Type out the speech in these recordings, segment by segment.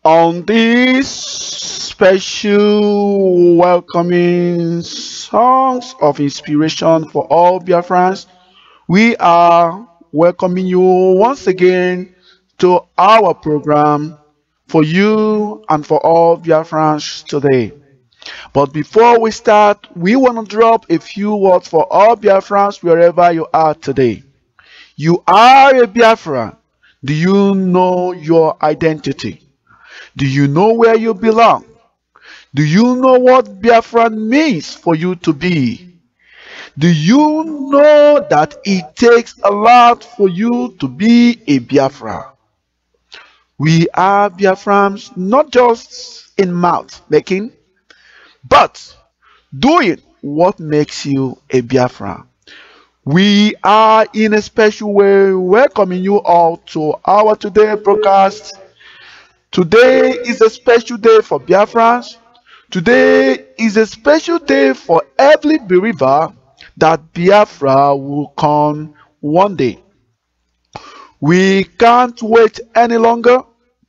On this special welcoming songs of inspiration for all Biafrans, we are welcoming you once again to our program for you and for all Biafrans today. But before we start, we want to drop a few words for all Biafrans wherever you are today. You are a Biafran. Do you know your identity? Do you know where you belong? Do you know what Biafran means for you to be? Do you know that it takes a lot for you to be a Biafra? We are Biafrans not just in mouth making, but doing what makes you a Biafra. We are in a special way welcoming you all to our today broadcast. Today is a special day for Biafrans. Today is a special day for every believer that Biafra will come one day. We can't wait any longer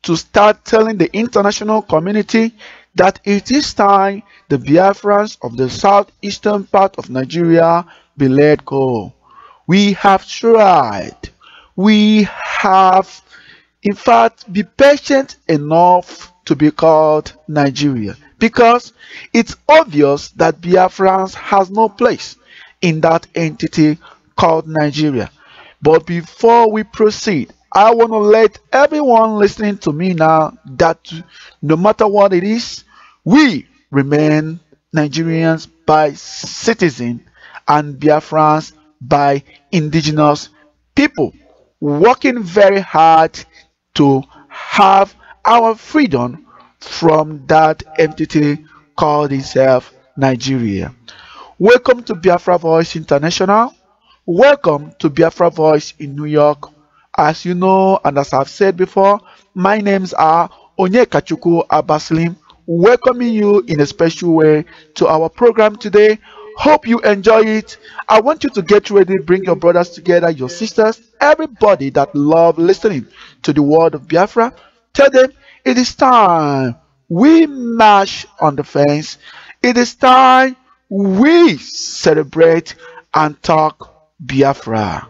to start telling the international community that it is time the Biafrans of the southeastern part of Nigeria be let go. We have tried. We have, in fact, be patient enough to be called Nigeria, because it's obvious that Biafrans has no place in that entity called Nigeria. But before we proceed, I want to let everyone listening to me now that no matter what it is, we remain Nigerians by citizen and Biafrans by indigenous people, working very hard to have our freedom from that entity called itself Nigeria. Welcome to Biafra Voice International. Welcome to Biafra Voice in New York. As you know, and as I've said before, my names are Onyekachuku Abaslim, welcoming you in a special way to our program today. Hope you enjoy it. I want you to get ready, bring your brothers together, your sisters, everybody that love listening to the word of Biafra. Tell them it is time we march on the fence. It is time we celebrate and talk Biafra.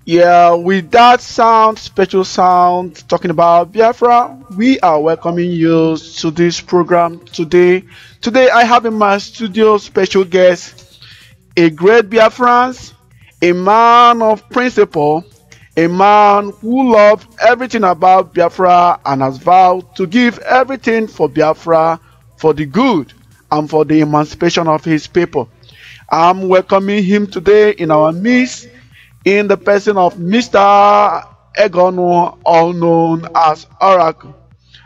Yeah, with that sound, special sound, talking about Biafra, we are welcoming you to this program today. Today, I have in my studio special guest, a great Biafrans, a man of principle, a man who loves everything about Biafra and has vowed to give everything for Biafra for the good and for the emancipation of his people. I'm welcoming him today in our midst in the person of Mr. Egonu, all known as Oracle.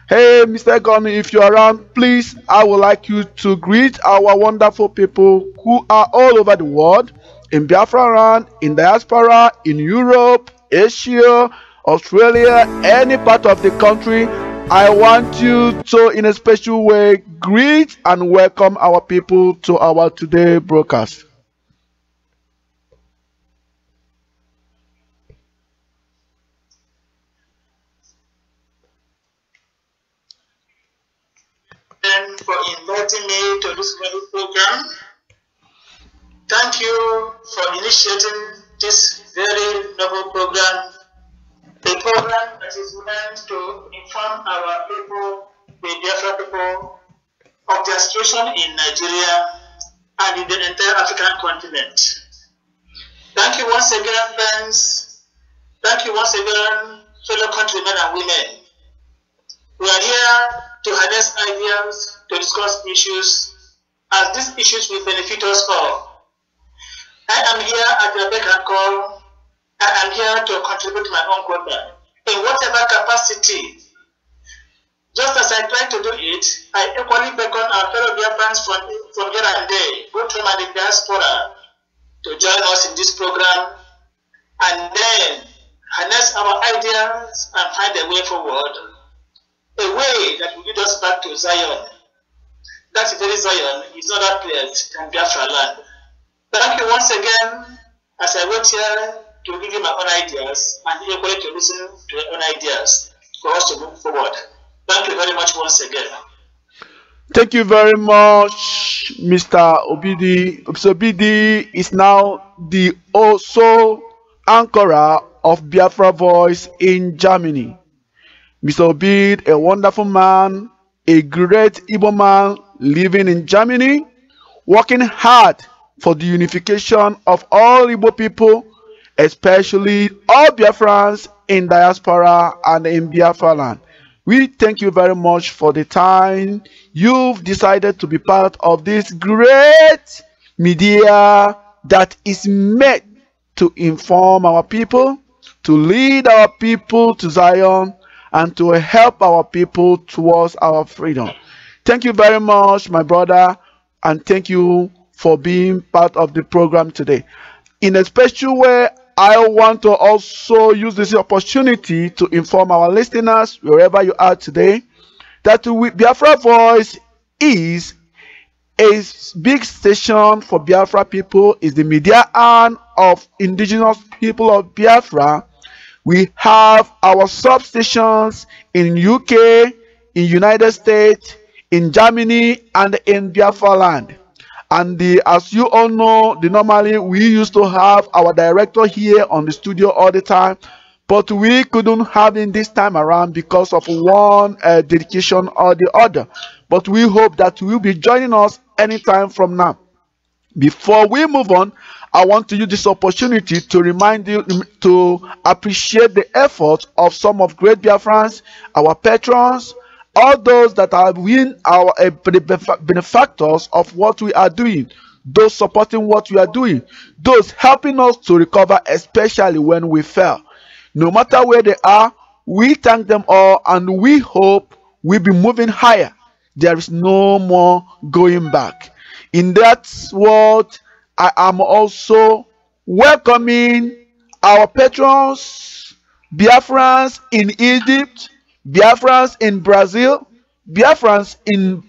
Hey, Mr. Egonu, if you're around, please, I would like you to greet our wonderful people who are all over the world, in Biafra land, in diaspora, in Europe, Asia, Australia, any part of the country. I want you to, in a special way, greet and welcome our people to our today broadcast. For inviting me to this very program. Thank you for initiating this very novel program, a program that is meant to inform our people, the Biafra people, of their situation in Nigeria and in the entire African continent. Thank you once again, friends. Thank you once again, fellow countrymen and women. We are here to harness ideas, to discuss issues, as these issues will benefit us all. I am here at your beck and call. I am here to contribute my own quota in whatever capacity. Just as I try to do it, I equally beckon our fellow Biafrans from here and there, both home and in diaspora, to join us in this program and then harness our ideas and find a way forward. A way that will lead us back to Zion. That very Zion is not that place than Biafra land. Thank you once again as I wait here to give you my own ideas and equally to listen to your own ideas for us to move forward. Thank you very much once again. Thank you very much, Mr. Obidi. Mr. Obidi is now the also anchorer of Biafra Voice in Germany. Mr. Obid, a wonderful man, a great Igbo man living in Germany, working hard for the unification of all Igbo people, especially all Biafrans in diaspora and in Biafra land. We thank you very much for the time you've decided to be part of this great media that is made to inform our people, to lead our people to Zion, and to help our people towards our freedom. Thank you very much, my brother, and thank you for being part of the program today. In a special way, I want to also use this opportunity to inform our listeners, wherever you are today, that Biafra Voice is a big station for Biafra people, is the media arm of indigenous people of Biafra. We have our substations in UK, in United States, in Germany, and in Biafra land. And as you all know, normally we used to have our director here on the studio all the time, but we couldn't have him this time around because of one dedication or the other. But we hope that he will be joining us anytime from now. Before we move on, I want to use this opportunity to remind you to appreciate the efforts of some of great Biafrans, our patrons, all those that have been our benefactors of what we are doing, those supporting what we are doing, those helping us to recover, especially when we fail. No matter where they are, we thank them all, and we hope we'll be moving higher. There is no more going back. In that world, I am also welcoming our patrons, Biafrans in Egypt, Biafrans in Brazil, Biafrans in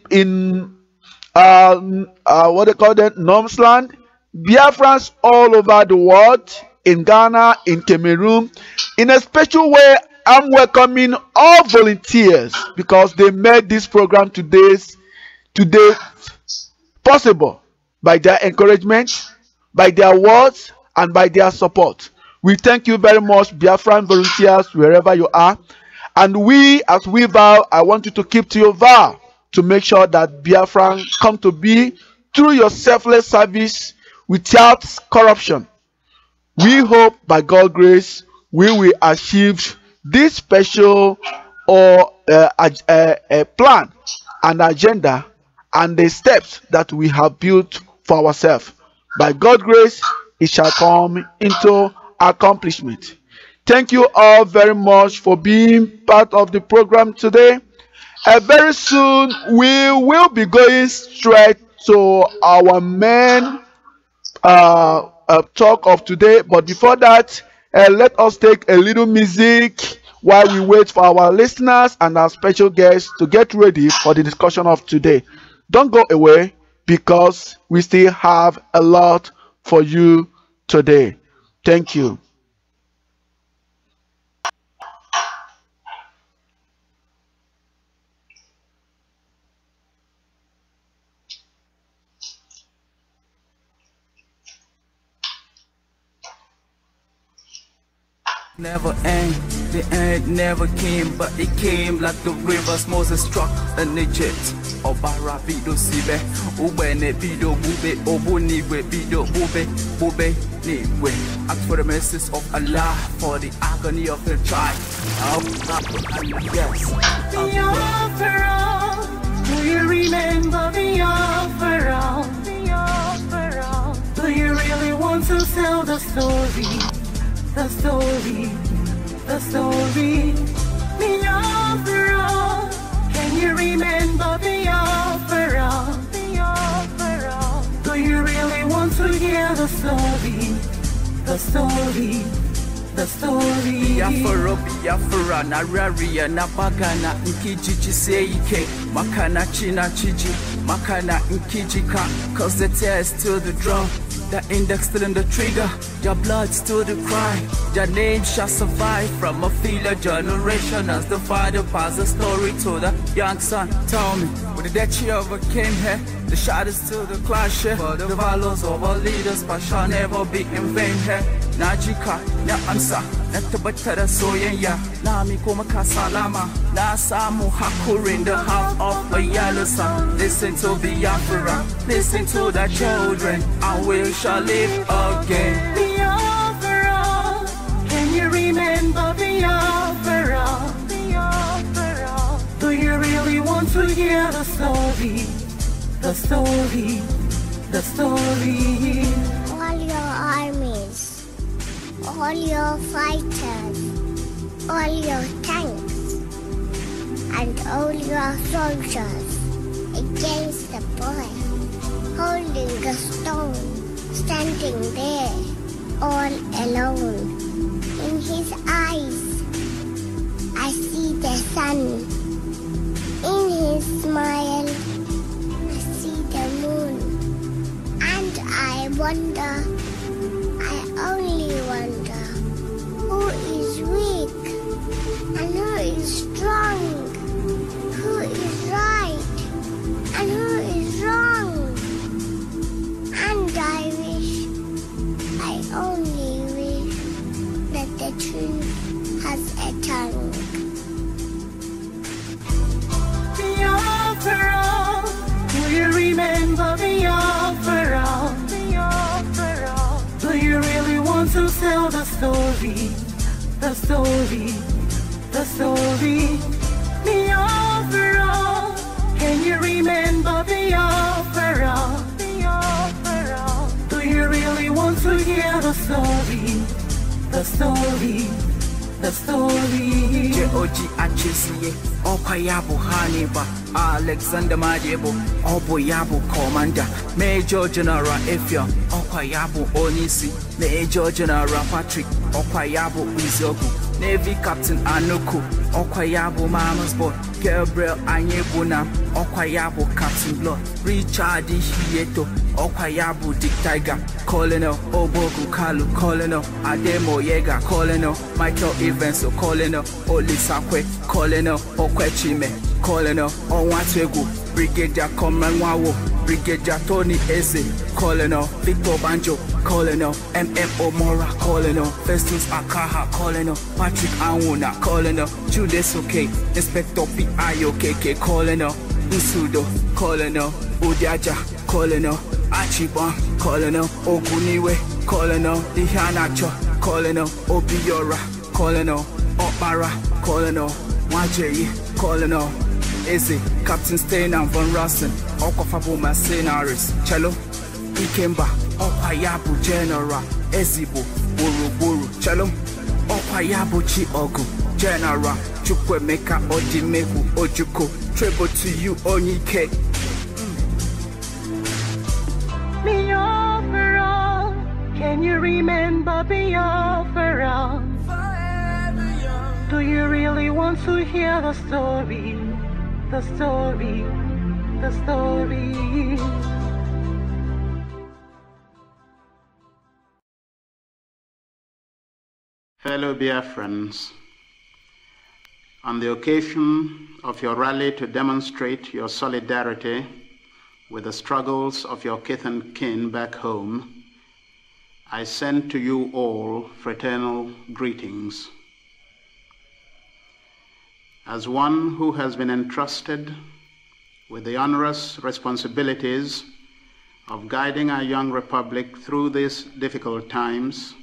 what they call that, Nomsland, Biafrans all over the world, in Ghana, in Cameroon. In a special way, I'm welcoming all volunteers because they made this program today possible by their encouragement, by their words, and by their support. We thank you very much, Biafran volunteers, wherever you are. And we, as we vow, I want you to keep to your vow to make sure that Biafran come to be through your selfless service without corruption. We hope by God's grace we will achieve this special plan and agenda and the steps that we have built for ourselves. By God's grace, it shall come into accomplishment. Thank you all very much for being part of the program today. Very soon, we will be going straight to our main talk of today. But before that, let us take a little music while we wait for our listeners and our special guests to get ready for the discussion of today. Don't go away because we still have a lot for you today. Thank you. Never end, the end never came, but it came like the rivers Moses struck in Egypt. Obara bido sibe, ubene bido bube, obuniwe bido bube, bube niwe. Ask for the mercies of Allah, for the agony of the child. Yes. Biafra, do you remember Biafra? Do you really want to tell the story? The story, the story. Biafra, can you remember Biafra? Do you really want to hear the story? The story, the story. Biafra, Nararia, Napagana, Nkiji Seike, Makana China Chiji, Makana Nkijika, cause the tear is still the drum, the index still in the trigger, your blood still the cry, your name shall survive from a filler generation as the father passed the story to the young son. Tell me, with the death she overcame here, the shadows still the clash here, for the valors of our leaders, but shall never be in vain here. Najika, na amsa, na tabbatar da soyayya, na mi kuma ka salama, na samu hakuri in the heart of a yellow sun. Listen to Biafra, listen to the children, and we shall live again. Biafra, can you remember Biafra? Biafra, do you really want to hear the story? The story, the story. All your armies, all your fighters, all your tanks, and all your soldiers against the boy, holding a stone, standing there, all alone. In his eyes, I see the sun. In his smile, I see the moon. And I wonder, I only wonder, who is weak and who is strong, who is right and who is wrong. And I only wish that the truth has a tongue. Biafra, do you remember Biafra? Biafra, do you really want to tell the story? The story, the story. Biafra, can you remember Biafra? Biafra, do you really want to hear the story? The story, the story. J.O.G. Achisiye, Okayabu Haniba, Alexander Majebo, Oboyabu Commander, Major General Efia, Okayabu Onisi, Major General Patrick, Okayabu Izogu, Navy Captain Anuku, Okayabu Mama's boy, Gabriel Anyebuna, Okayabu Captain Blood, Richard Hieto, Okayabu Dick Tiger, Colonel Obogu Kalu, Colonel Ademo Yega, Colonel Michael Evans, Colonel Olisakwe, Colonel Okwechime, Colonel Onwategu, Brigadier Komanwawo, Brigadier Tony Eze, Colonel Victor Banjo, Colonel M.M. Omora, Colonel Festus Akaha, Colonel Patrick Anwuna, Colonel Julius Oke, Inspector P.I.O.K.K, Colonel Usudo, Colonel Udiaja, Colonel Achibon, Colonel Oguniwe, Colonel Ihanacho, Colonel Obiora, Colonel Opara, Colonel Wajeyi, Colonel Eze, Captain Steiner von Rossen, Okwafabu Mercenaries, Cello, Ikemba, Okwayabu General, Ezibo, Buru, Cello, Okwayabu Chiogu, General, Chukwemeka Ojimeku, Ojuko, Treble to you, Onyike. Biafra, can you remember Biafra? Do you really want to hear the story? The story, the story. Fellow Biafrans, on the occasion of your rally to demonstrate your solidarity with the struggles of your kith and kin back home, I send to you all fraternal greetings. As one who has been entrusted with the onerous responsibilities of guiding our young republic through these difficult times,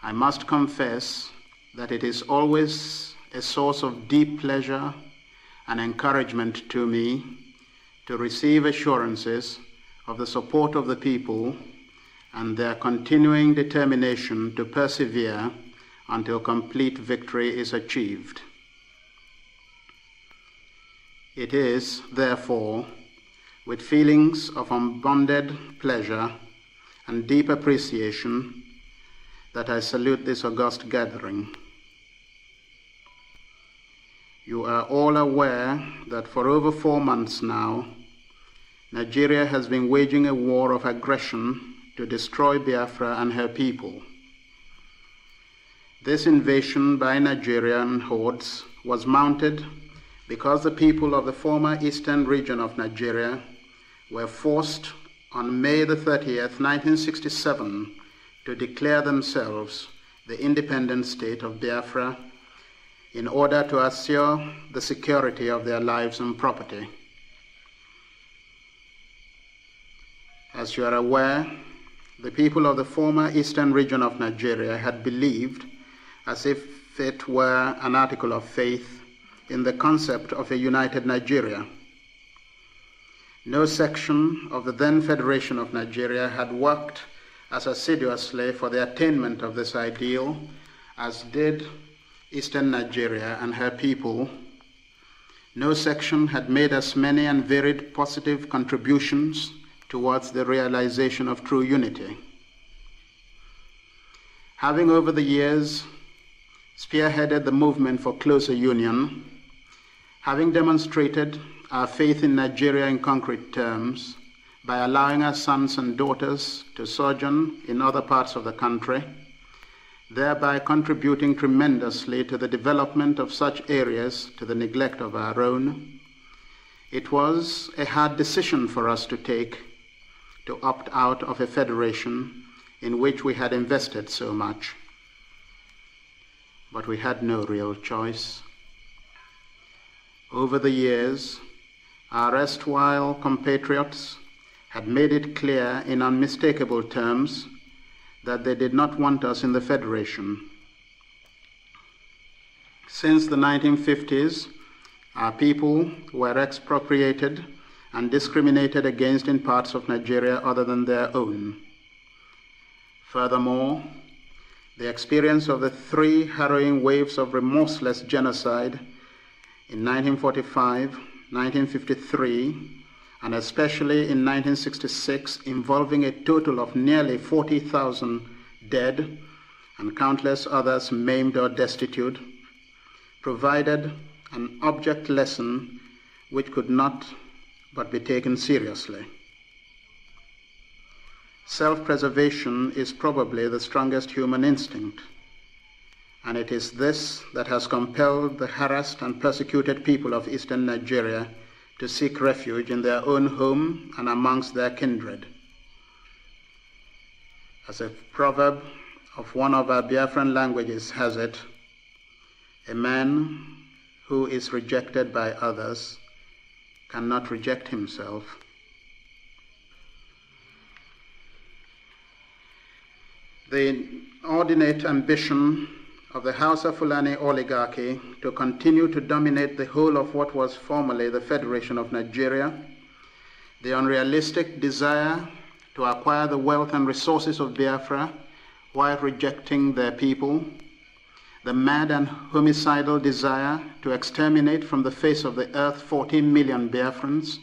I must confess that it is always a source of deep pleasure and encouragement to me to receive assurances of the support of the people and their continuing determination to persevere until complete victory is achieved. It is, therefore, with feelings of unbounded pleasure and deep appreciation that I salute this august gathering. You are all aware that for over 4 months now, Nigeria has been waging a war of aggression to destroy Biafra and her people. This invasion by Nigerian hordes was mounted because the people of the former eastern region of Nigeria were forced on May the 30th, 1967, to declare themselves the independent state of Biafra in order to assure the security of their lives and property. As you are aware, the people of the former eastern region of Nigeria had believed, as if it were an article of faith, in the concept of a united Nigeria. No section of the then Federation of Nigeria had worked as assiduously for the attainment of this ideal as did Eastern Nigeria and her people. No section had made as many and varied positive contributions towards the realization of true unity. Having over the years spearheaded the movement for closer union, having demonstrated our faith in Nigeria in concrete terms by allowing our sons and daughters to sojourn in other parts of the country, thereby contributing tremendously to the development of such areas to the neglect of our own, it was a hard decision for us to take to opt out of a federation in which we had invested so much. But we had no real choice. Over the years, our erstwhile compatriots had made it clear in unmistakable terms that they did not want us in the Federation. Since the 1950s, our people were expropriated and discriminated against in parts of Nigeria other than their own. Furthermore, the experience of the 3 harrowing waves of remorseless genocide in 1945, 1953, and especially in 1966, involving a total of nearly 40,000 dead and countless others maimed or destitute, provided an object lesson which could not but be taken seriously. Self-preservation is probably the strongest human instinct, and it is this that has compelled the harassed and persecuted people of Eastern Nigeria to seek refuge in their own home and amongst their kindred. As a proverb of one of our Biafran languages has it, a man who is rejected by others cannot reject himself. The inordinate ambition of the Hausa Fulani oligarchy to continue to dominate the whole of what was formerly the Federation of Nigeria, the unrealistic desire to acquire the wealth and resources of Biafra while rejecting their people, the mad and homicidal desire to exterminate from the face of the earth 14 million Biafrans,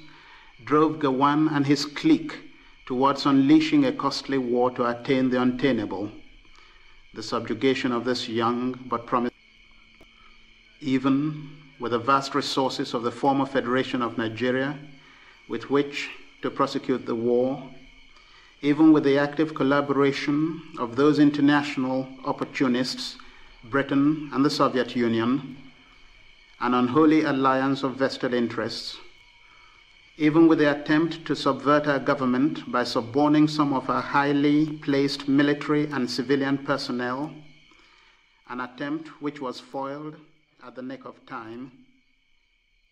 drove Gawan and his clique towards unleashing a costly war to attain the unattainable, the subjugation of this young but promising. Even with the vast resources of the former Federation of Nigeria with which to prosecute the war, even with the active collaboration of those international opportunists, Britain and the Soviet Union, an unholy alliance of vested interests, even with the attempt to subvert our government by suborning some of our highly placed military and civilian personnel, an attempt which was foiled at the nick of time,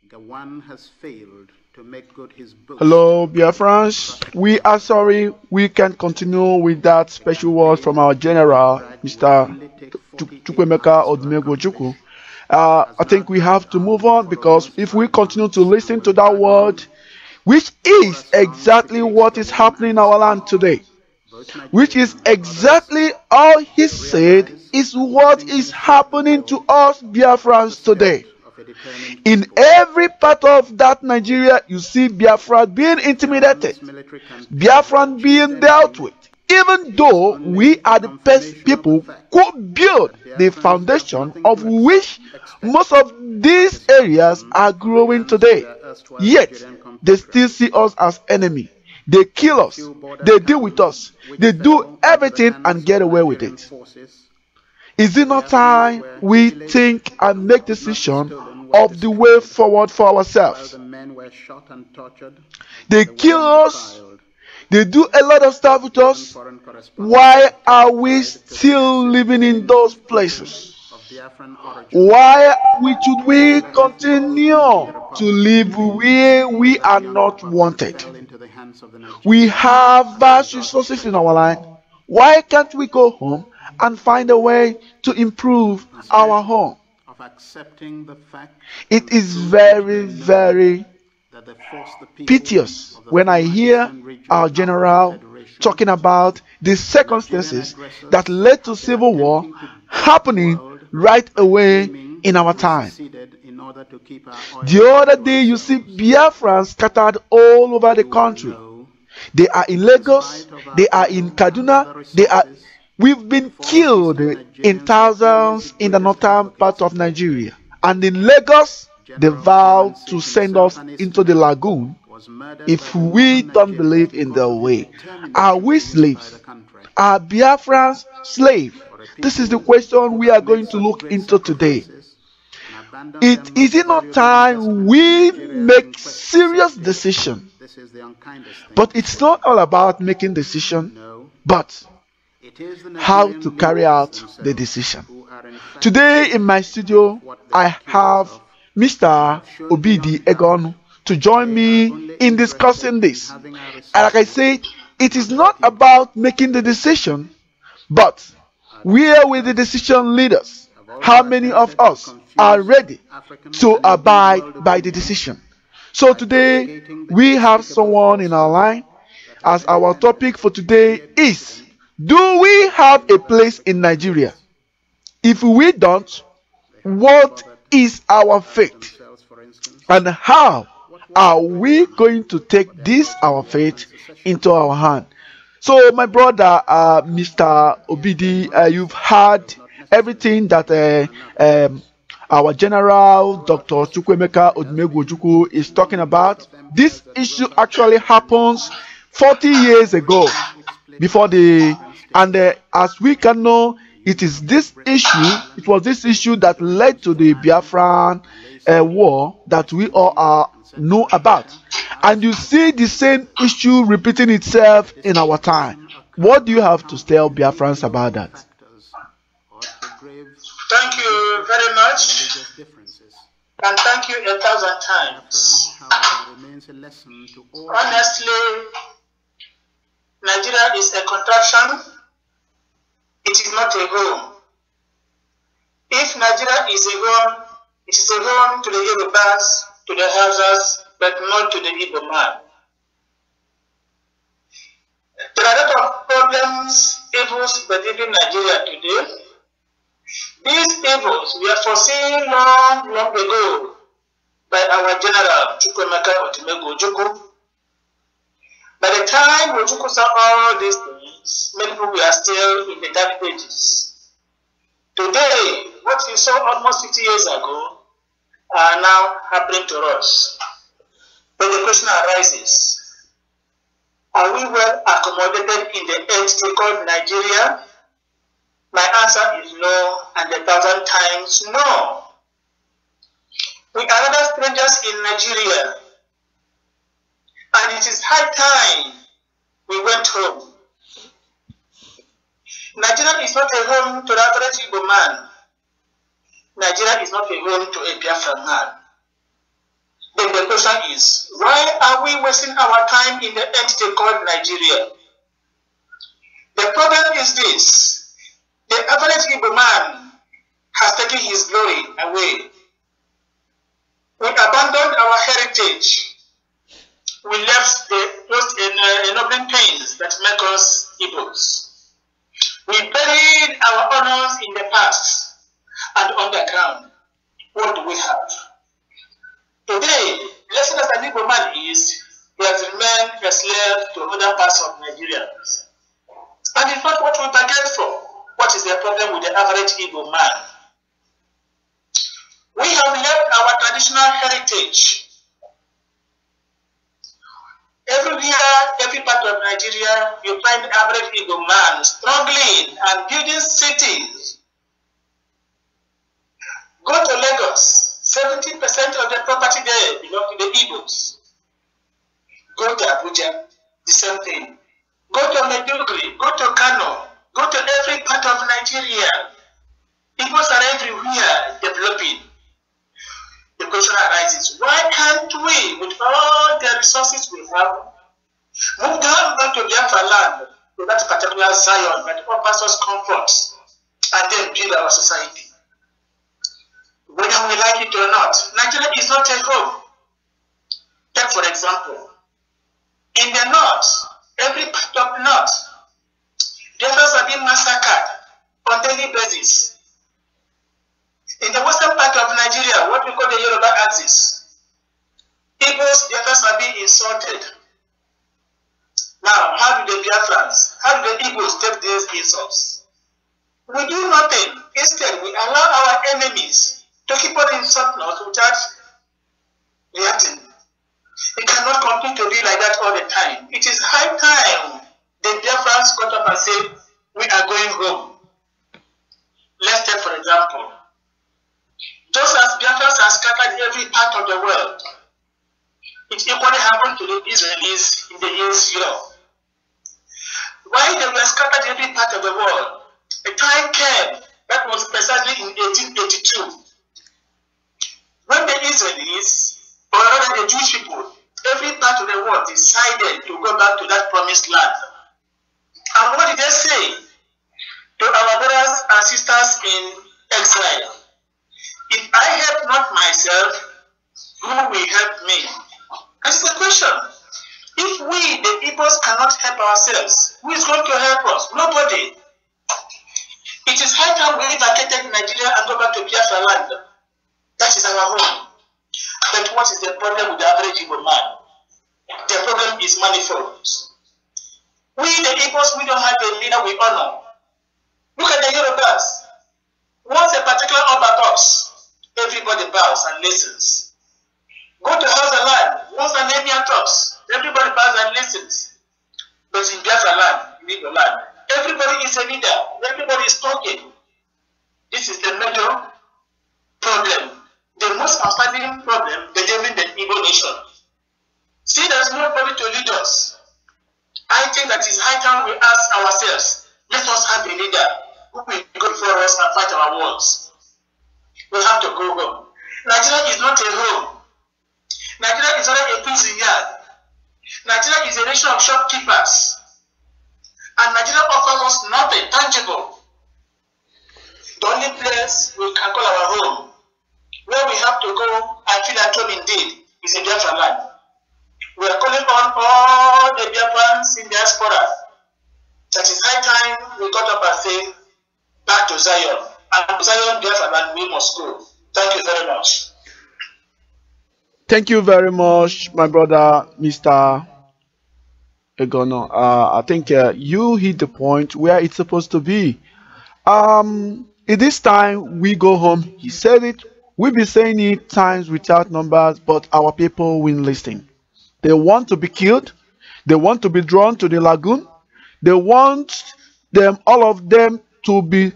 Gawan has failed to make good his boast. Hello, Biafrans. We are sorry we can't continue with that special word from our general, Mr. Chukwemeka Odumegwu. I think we have to move on, because if we continue to listen to that word, which is exactly what is happening in our land today, which is exactly all he said is what is happening to us Biafrans today. In every part of that Nigeria, you see Biafra being intimidated, Biafran being dealt with, even though we are the best people who build the foundation of which most of these areas are growing today. Yet, they still see us as enemy. They kill us. They deal with us. They do everything and get away with it. Is it not time we think and make decision of the way forward for ourselves? They kill us. They do a lot of stuff with us. Why are we still living in those places? Why should we continue to live where we are not wanted? We have vast resources in our land. Why can't we go home and find a way to improve our home? It is very, very piteous when I hear our general talking about the circumstances that led to civil war happening right away in our time. The other day you see Biafrans scattered all over the country. They are in Lagos, they are in Kaduna, we've been killed in thousands in the northern part of Nigeria. And in Lagos, they vowed to send us into the lagoon if we don't believe in their way. Are we slaves? Are Biafrans slaves? This is the question we are going to look into today. Is it not time we make serious decision? But it's not all about making decision, but how to carry out the decision. Today in my studio, I have Mr. Obidi Egon to join me in discussing this. And like I said, it is not about making the decision, but where will the decision lead us? How many of us are ready to abide by the decision? So today, we have someone in our line, as our topic for today is, do we have a place in Nigeria? If we don't, what is our fate? And how are we going to take this, our fate, into our hand? So my brother, Mr. Obidi, you've heard everything that our General Dr. Chukwemeka Odumegwu is talking about. This issue actually happens 40 years ago, as we can know, it was this issue that led to the Biafran war that we all know about. And you see the same issue repeating itself in our time. What do you have to tell Biafrans about that? Thank you very much, and thank you 1,000 times. Honestly, Nigeria is a contraction. It is not a home. If Nigeria is a home, it is a home to the Yorubas, to the Hausas, but not to the Igbo man. There are a lot of problems, evils within Nigeria today. These evils were foreseen long ago by our General Chukwemeka Odumegwu. By the time Ojukwu saw all these things, many people were still in the dark ages. Today, what we saw almost 50 years ago are now happening to us. But the question arises, are we well accommodated in the entity called Nigeria? My answer is no, and 1,000 times no. We are other strangers in Nigeria, and it is high time we went home. Nigeria is not a home to the average Igbo man. Nigeria is not a home to a Biafran man. Then the question is, why are we wasting our time in the entity called Nigeria? The problem is this. The average Igbo man has taken his glory away. We abandoned our heritage. We left those ennobling pains that make us Igbos. We buried our honors in the past and underground. What do we have? Today, lesson as an Igbo man is, he has remained a slave to other parts of Nigeria. And it's not what we bargained for. What is the problem with the average Igbo man? We have left our traditional heritage. Everywhere, every part of Nigeria, you find the average Igbo man struggling and building cities. Go to Lagos, 70% of the property there belong to the Igbos. Go to Abuja, the same thing. Go to Maiduguri, go to Kano, go to every part of Nigeria. Igbos are everywhere developing. The question arises, why can't we, with all the resources we have, move down back to Biafra land, to that particular Zion that offers us comfort, and then build our society? Whether we like it or not, Nigeria is not a home. Take for example, in the north, every part of the north, Biafrans are being massacred on daily basis. In the western part of Nigeria, what we call the Yoruba axis, Igbos, Biafrans are being insulted. Now, how do the Biafrans, how do the Igbos take these insults? We do nothing. Instead, we allow our enemies to keep on insulting us without reacting. It cannot continue to be like that all the time. It is high time the Biafrans got up and said, we are going home. Let's take, for example, just as Biafrans are scattered every part of the world, it equally happened to the Israelis in the years zero. While they were scattered every part of the world, a time came, that was precisely in 1882, when the Israelis, or rather the Jewish people, every part of the world decided to go back to that promised land. And what did they say to our brothers and sisters in exile? If I help not myself, who will help me? That's the question. If we, the Igbos, cannot help ourselves, who is going to help us? Nobody. It is high time we vacated Nigeria and go back to Biafra land. That is our home. But what is the problem with the average Igbo man? The problem is manifold. We, the Igbos, we don't have a leader we honor. Look at the Yorubas. Once a particular Oba talks, everybody bows and listens. Go to House of Land. Once an Emir talks, everybody bows and listens. But in Biafra land, in Igbo land, everybody is a leader. Everybody is talking. This is the major problem. The most outstanding problem bedeviling the Igbo nation. See, there's nobody to lead us. I think that it's high time we ask ourselves, let us have a leader who will go before us and fight our wars. We have to go home. Nigeria is not a home. Nigeria is not a prison yard. Nigeria is a nation of shopkeepers. And Nigeria offers us nothing tangible. The only place we can call our home, where we have to go and feel at home indeed, is in Biafra land. We are calling on all the Biafrans in diaspora. That is high time we got up and say, back to Zion. And Zion, Biafra land, we must go. Thank you very much. Thank you very much, my brother, Mr. Egono. I think you hit the point where it's supposed to be. It is time we go home. He said it. We've been saying it times without numbers, but our people will listen. They want to be killed. They want to be drawn to the lagoon. They want them, all of them, to be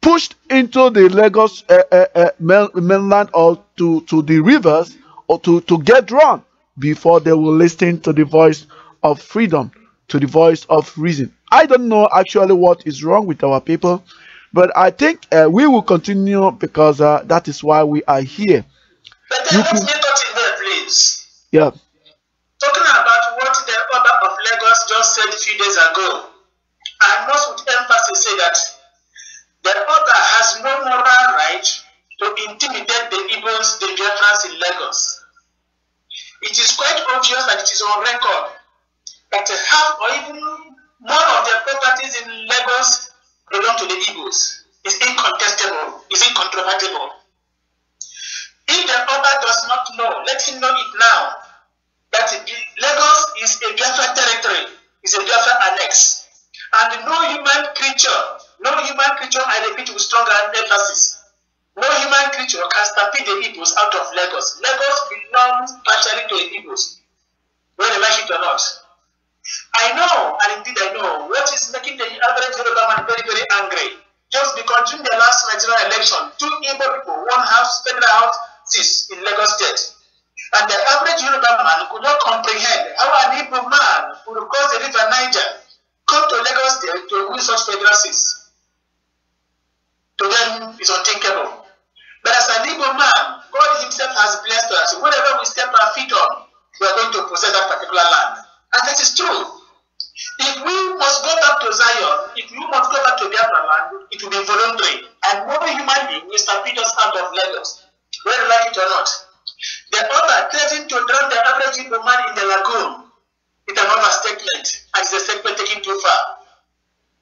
pushed into the Lagos mainland or to the rivers, or to get drawn before they will listen to the voice of freedom, to the voice of reason. I don't know actually what is wrong with our people, but I think we will continue because that is why we are here. But then let me cut in there, please. Yeah. Talking about what the Oba of Lagos just said a few days ago, I must with emphasis say that the Oba has no moral right to intimidate the Igbos, the Biafrans in Lagos. It is quite obvious that it is on record that half or even more of the properties in Lagos belong to the Igbos. It's incontestable, it's incontrovertible. If the Oba does not know, let him know it now, that Lagos is a Biafra territory, is a Biafra And no human creature, I repeat with strong emphasis, no human creature can stampede the Igbos out of Lagos. Lagos belongs partially to the Igbos, whether they like it or not. I know, and indeed I know, what is making the average Yoruba man very, very angry. Just because during the last Nigerian election, 2 Igbo people won federal houses in Lagos State. And the average Yoruba man could not comprehend how an Igbo man would cross the river Niger, come to Lagos State to win such federal seats. To them, it's unthinkable. But as an Igbo man, God himself has blessed us. Wherever we step our feet on, we are going to possess that particular land. And that is true. If we must go back to Zion, if we must go back to Biafra land, it will be voluntary. And no human being will stampede us out of Lagos, whether you like it or not. The other threatening to drown the average Igbo man in the lagoon, it's another statement, and it's a statement taken too far.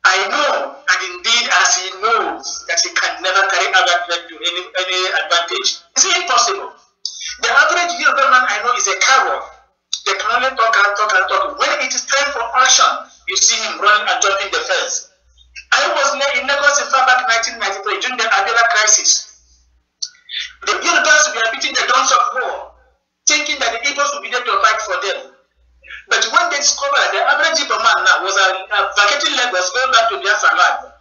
I know, and indeed as he knows, that he can never carry out that threat to any advantage. It's impossible. The average Yoruba man I know is a coward. They can only talk and talk and talk. When it is time for action, you see him running and jumping the fence. I was in Lagos in far back 1993 during the Abiola crisis. The Yorubas were beating the drums of war, thinking that the Igbos would be there to fight for them. But when they discovered that the average Igbo man now was vacating Lagos, going back to Biafra land,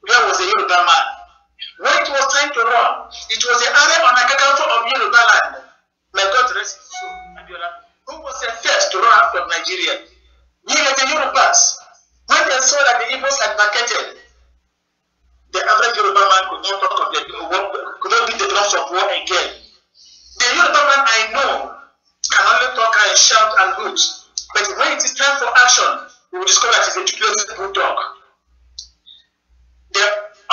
where was the Yoruba man? When it was time to run, it was the area on Akakato of Yoruba land. May God rest his soul, Abiola, who was the first to run out of Nigeria. Neither the Yorubas, when they saw that the Igbos had vacated, the average Yoruba man could not talk of could not beat the drums of war again. The Yoruba man I know can only talk and shout and hoot. But when it is time for action, we will discover that it's a duplicitous bulldog. The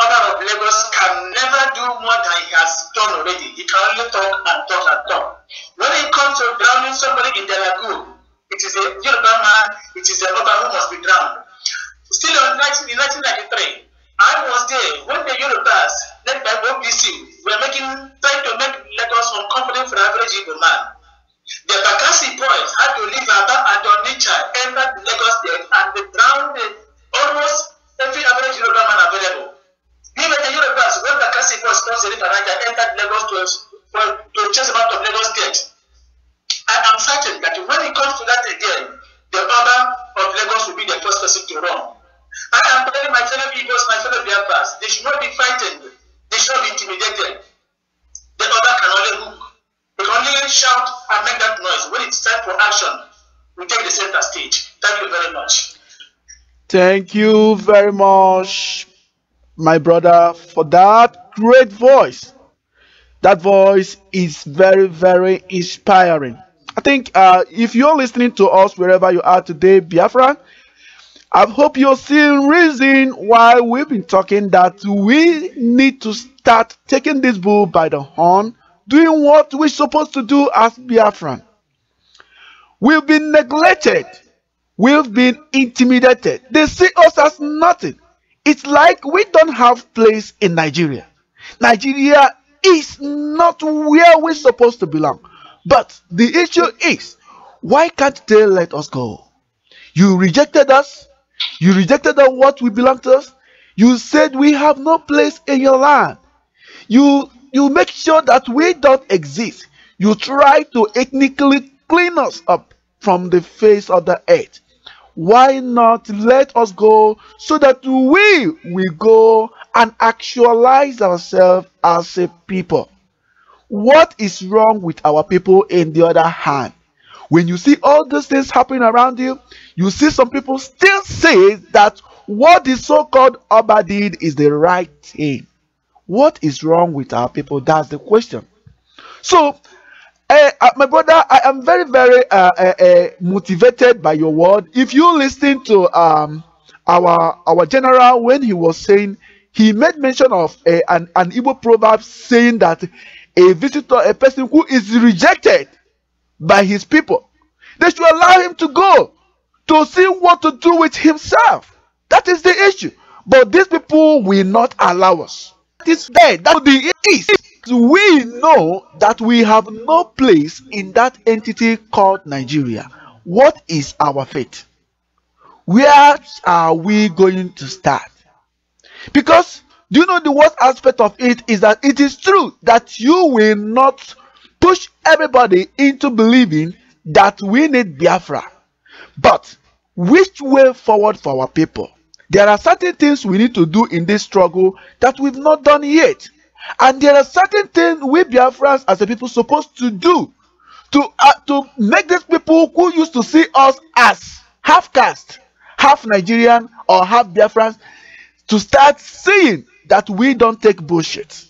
owner of Lagos can never do more than he has done already. He can only talk and talk and talk. When it comes to drowning somebody in the lagoon, it is a Yoruba man, it is a robber who must be drowned. Still in 1993, I was there when the Yorubas, led by OPC, were trying to make Lagos uncomfortable for the average Igbo man. The Bakassi boys had to leave Aba and Onitsha, entered Lagos State, and they drowned almost every average Yoruba man available. Even the Yorubas, when Bakassi boys crossed the river Niger, entered Lagos to chase them out of Lagos State. I am certain that when it comes to that again, the owner of Lagos will be the first person to run. I am telling my fellow Igbos, my fellow Biafrans, they should not be frightened, they should not be intimidated. The other can only hook. We can only shout and make that noise. When it's time for action, we take the center stage. Thank you very much. Thank you very much, my brother, for that great voice. That voice is very, very inspiring. I think if you're listening to us wherever you are today, Biafra, I hope you're seeing reason why we've been talking that we need to start taking this bull by the horn, doing what we're supposed to do as Biafran. We've been neglected. We've been intimidated. They see us as nothing. It's like we don't have place in Nigeria. Nigeria is not where we're supposed to belong. But the issue is, why can't they let us go? You rejected us. You rejected what we belong to us. You said we have no place in your land. You make sure that we don't exist. You try to ethnically clean us up from the face of the earth. Why not let us go so that we will go and actualize ourselves as a people? What is wrong with our people in the other hand? When you see all these things happening around you, you see some people still say that what the so-called Oba did is the right thing. What is wrong with our people? That's the question. So, my brother, I am very, very motivated by your word. If you listen to our general when he was saying, he made mention of an Igbo proverb saying that a visitor, a person who is rejected by his people, they should allow him to go to see what to do with himself. That is the issue. But these people will not allow us. That is there. That's the issue. We know that we have no place in that entity called Nigeria. What is our fate? Where are we going to start? Because do you know the worst aspect of it is that it is true that you will not push everybody into believing that we need Biafra. But which way forward for our people? There are certain things we need to do in this struggle that we've not done yet. And there are certain things we Biafrans as a people supposed to do to make these people who used to see us as half caste, half Nigerian or half Biafrans to start seeing that we don't take bullshit.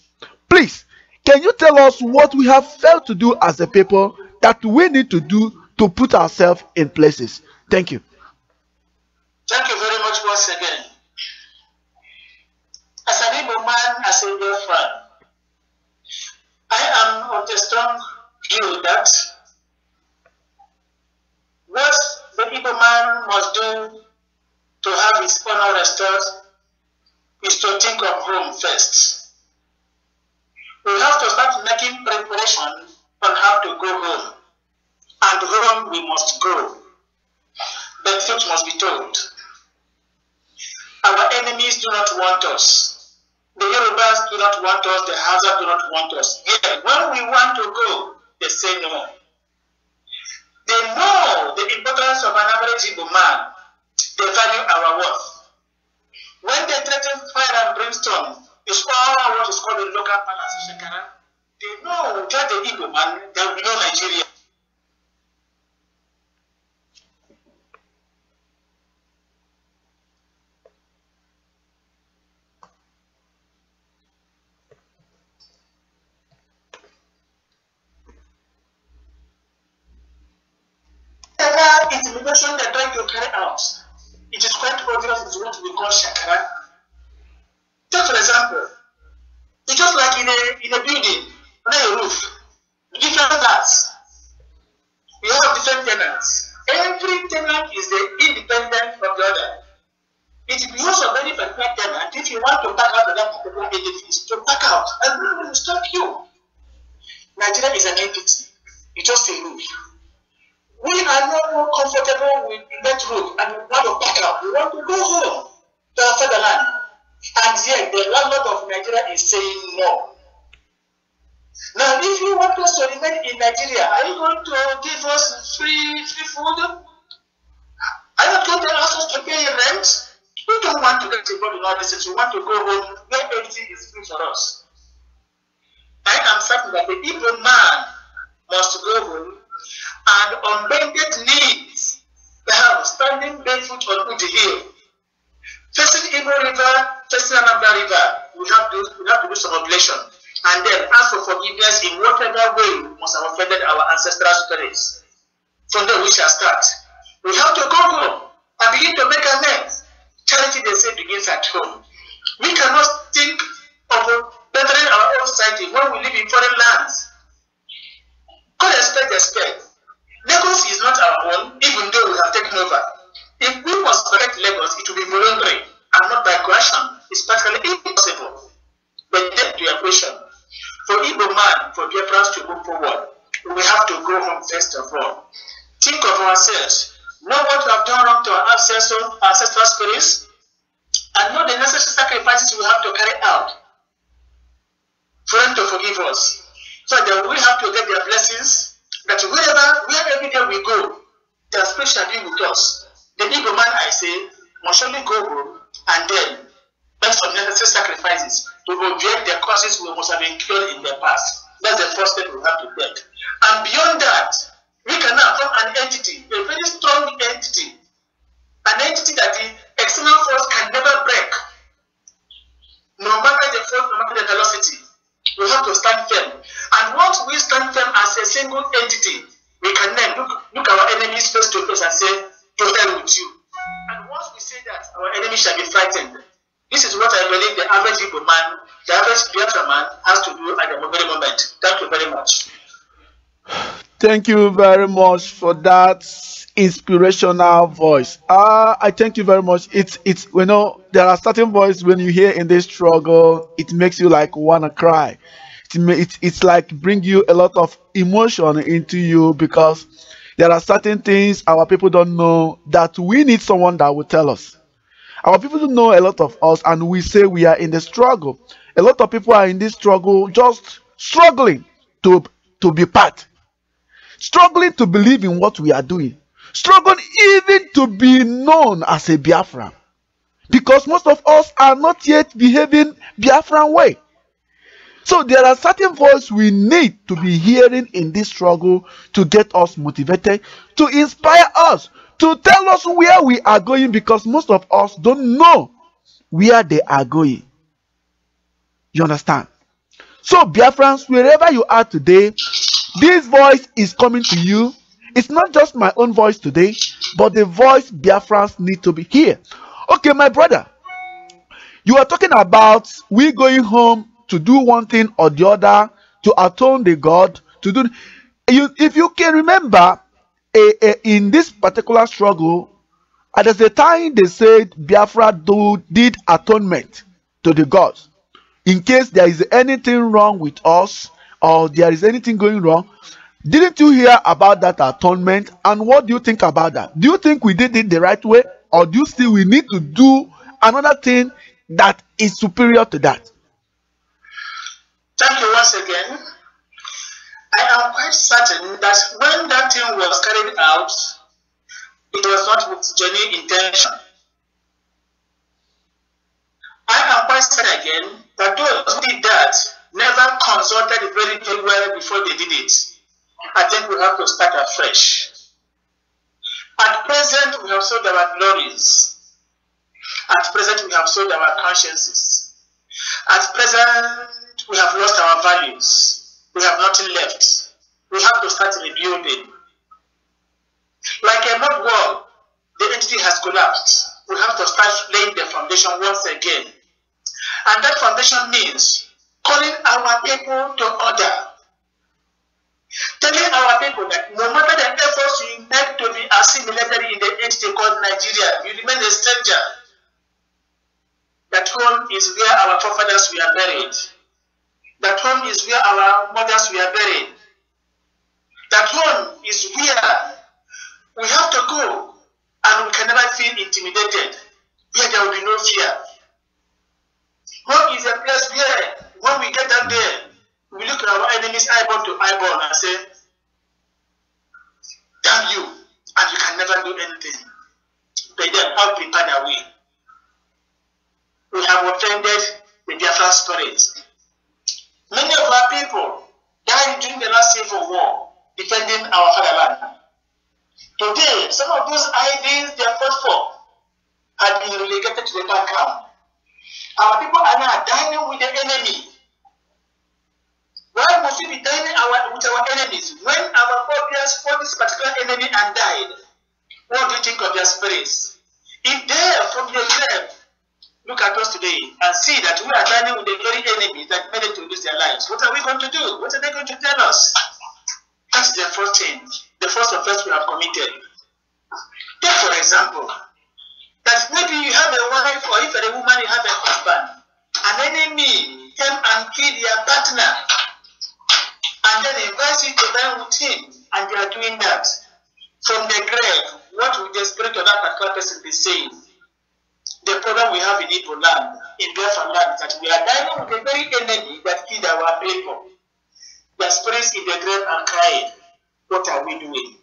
Please, can you tell us what we have failed to do as a people that we need to do to put ourselves in places? Thank you. Thank you very much once again. As an Igbo man, as a Biafran, I am of the strong view that what the Igbo man must do to have his honor restored is to think of home first. We have to start making preparation on how to go home. And home we must go. The truth must be told. Our enemies do not want us. The Yorubas do not want us. The Hausa do not want us. Yet when we want to go, they say no. They know the importance of an average Igbo man. They value our worth. When they threaten fire and brimstone, it's all what is called the local palace of Shekara. They know that the Igbo man, there will be no Nigeria. Whatever intimidation they're trying to carry out, it is quite obvious it's what we call Shakara. Take for example, it's just like in a building, under a roof, different flats. We have different tenants. Every tenant is independent from the other. It becomes a very particular tenant. If you want to pack out of that particular edifice, to pack out, and no one will stop you. Nigeria is an entity. It's just a roof. We are not more comfortable with that roof and we want to pack out. We want to go home to our fatherland. And yet the landlord of Nigeria is saying no. Now, if you want us to remain in Nigeria, are you going to give us free food? Are you not going to ask us to pay rent? We don't want to get involved in all this. We want to go home where everything is free for us. I am certain that the Igbo man must go home and on bended knees, they have standing barefoot on Uji Hill, facing Igbo River, facing Anambra River. We have to do some oblation and then ask for forgiveness in whatever way we must have offended our ancestral spirits. From there we shall start. We have to go home and begin to make amends. Charity, they say, begins at home. We cannot think of bettering our own society when we live in foreign lands. God expect. Lagos is not our own, even though we have taken over. If we must protect Lagos, it will be voluntary and not by coercion. It's practically impossible. But then to your question, for Igbo man, for Biafrans to move forward, we have to go home first of all. Think of ourselves, know what we have done wrong to our ancestral spirits, and know the necessary sacrifices we have to carry out for them to forgive us. So that we have to get their blessings. That where every day we go, their spirit shall be with us. The Igbo man, I say, must surely go home and then make some necessary sacrifices to obviate the causes we must have incurred in the past. That's the first step we have to take. And beyond that, we can now form an entity, a very strong entity, an entity that the external force can never break. No matter the force, no matter the velocity. We have to stand firm. And once we stand firm as a single entity, we can then look our enemies face to face and say, to hell with you. And once we say that, our enemy shall be frightened. This is what I believe the average Igbo man, the average Biafra man has to do at the very moment. Thank you very much. Thank you very much for that inspirational voice. I thank you very much. It's there are certain voices when you hear in this struggle, it makes you like wanna cry. It's like bring you a lot of emotion into you because There are certain things our people don't know that we need someone that will tell us. Our people don't know a lot of us, and we say we are in the struggle. A lot of people are in this struggle, just struggling to be part, struggling to believe in what we are doing, struggling even to be known as a Biafran, because most of us are not yet behaving Biafran way. So there are certain voices we need to be hearing in this struggle to get us motivated, to inspire us, to tell us where we are going, because most of us don't know where they are going. You understand? So Biafrans, wherever you are today, this voice is coming to you. It's not just my own voice today, but the voice Biafrans need to be here. Okay, my brother, you are talking about we going home to do one thing or the other, to atone the God, to do. If you can remember, in this particular struggle, at the time they said Biafra did atonement to the gods. In case there is anything wrong with us, or there is anything going wrong, didn't you hear about that atonement? And what do you think about that? Do you think we did it the right way, or do you still we need to do another thing that is superior to that? Thank you once again. I am quite certain that when that thing was carried out, it was not with genuine intention. I am quite certain again that those who did that never consulted very, very well before they did it. I think we have to start afresh. At present, we have sold our glories. At present, we have sold our consciences. At present, we have lost our values. We have nothing left. We have to start rebuilding. Like a mud wall, the entity has collapsed. We have to start laying the foundation once again. And that foundation means calling our people to order. Telling our people that no matter the efforts you make to be assimilated in the entity called Nigeria, you remain a stranger. That home is where our forefathers were buried. That home is where our mothers were buried. That home is where we have to go, and we can never feel intimidated, where there will be no fear. Home is a place where, when we get down there, we look at our enemies eyeball to eyeball and say, damn you, and you can never do anything. But then, how prepared are we? We have offended the Biafran spirit. Many of our people died during the last civil war, defending our fatherland. Today, some of those ideas they fought for have been relegated to the background. Our people are now dining with the enemy. Why must we be dining with our enemies when our forebears fought this particular enemy and died? What do you think of their spirits? If they are from the grave, look at us today and see that we are dining with the very enemies that made it to lose their lives. What are we going to do? What are they going to tell us? That's the first thing, the first offense we have committed. Take for example, that maybe you have a wife, or if you're a woman, you have a husband. An enemy came and killed your partner, and then invites you to dine with him, and they are doing that. From the grave, what will the spirit of that particular person be saying? The problem we have in Igbo land, in Biafra land, is that we are dining with the very enemy that killed our people. The spirits in the grave are crying. What are we doing?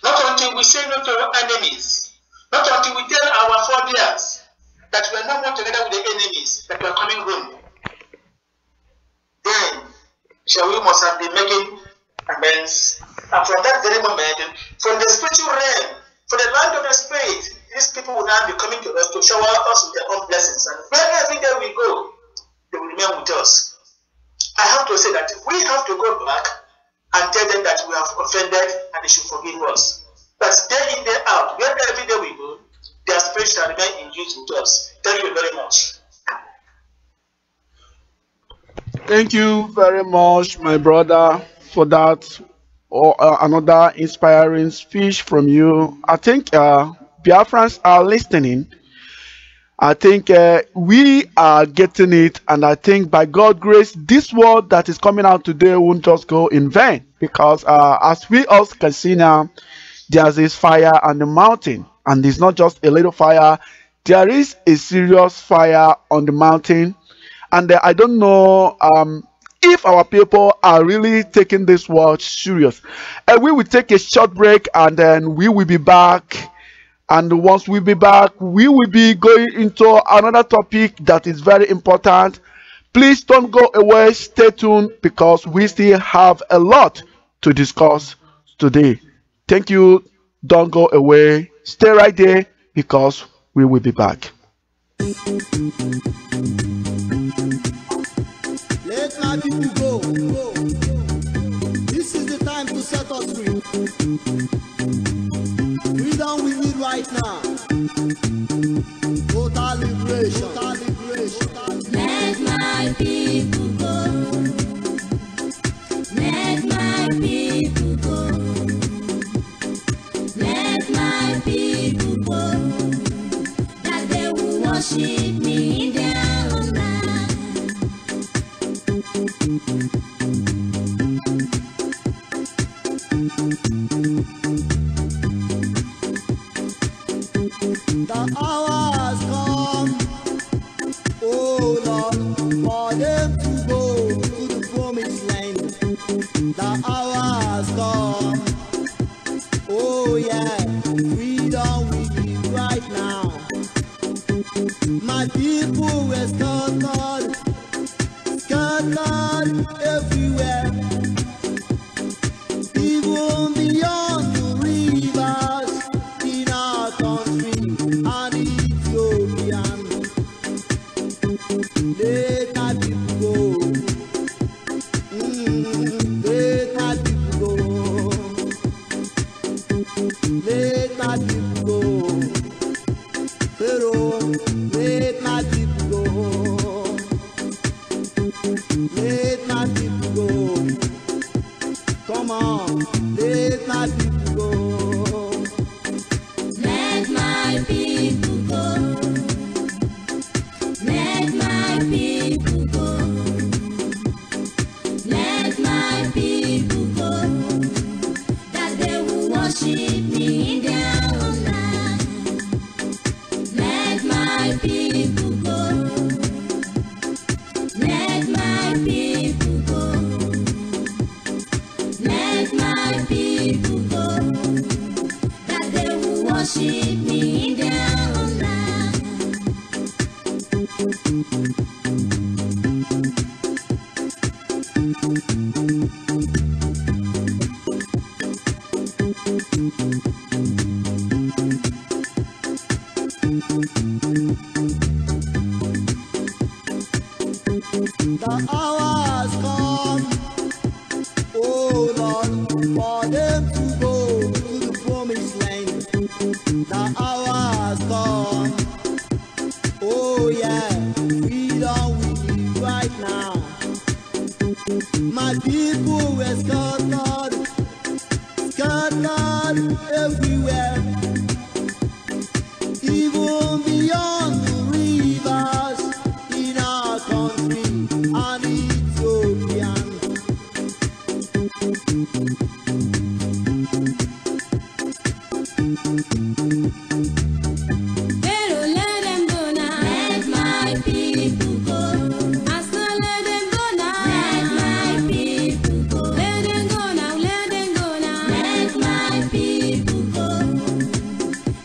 Not until we say no to our enemies, not until we tell our forebears that we are no more together with the enemies, that we are coming home, then shall we must have been making amends. And from that very moment, from the spiritual realm, from the land of the spirit, these people will now be coming to us to shower us with their own blessings. And wherever day we go, they will remain with us. I have to say that we have to go back and tell them that we have offended and they should forgive us. But day in, day out, where every day we go, their spirit shall remain in use with us. Thank you very much. Thank you very much, my brother, for that or another inspiring speech from you. I think Biafrans are listening. I think we are getting it, and I think by God's grace, this word that is coming out today won't just go in vain, because as we all can see now, there's this fire on the mountain, and it's not just a little fire. There is a serious fire on the mountain, and I don't know if our people are really taking this word serious. And we will take a short break, and then we will be back. And once we be back, we will be going into another topic that is very important. Please don't go away. Stay tuned because we still have a lot to discuss today. Thank you. Don't go away. Stay right there because we will be back. Let my people go. This is the time to set us free. Freedom we need right now. Total liberation. Total liberation. Let my people go. Let my people go. Let my people go. That they will worship me in their own land. The hour has come, oh Lord, for them to go to the promised land. The hour has come, oh yeah, freedom we need right now. My people were scattered, scattered everywhere, even beyond the rivers in our country and Ethiopian. Let my people go. Let my people go. Let my people go. Pharaoh, let my people go. Let my people go. Come on, let my people go. Let my people go. Let my people go. Let my people go. That they will worship me in their own land. Let my people go. Let my people go. Let my people go. That they will worship me in their own land. The hour has come, oh Lord, for them to go to the promised land. The hour has come, oh yeah, freedom we need right now. My people were scattered, scattered everywhere, even beyond the rivers in our country and Ethiopian. Pero let them go now. Let my people go. I still let them go now. Let my people go. Let them go now. Let them go now. Let my people go.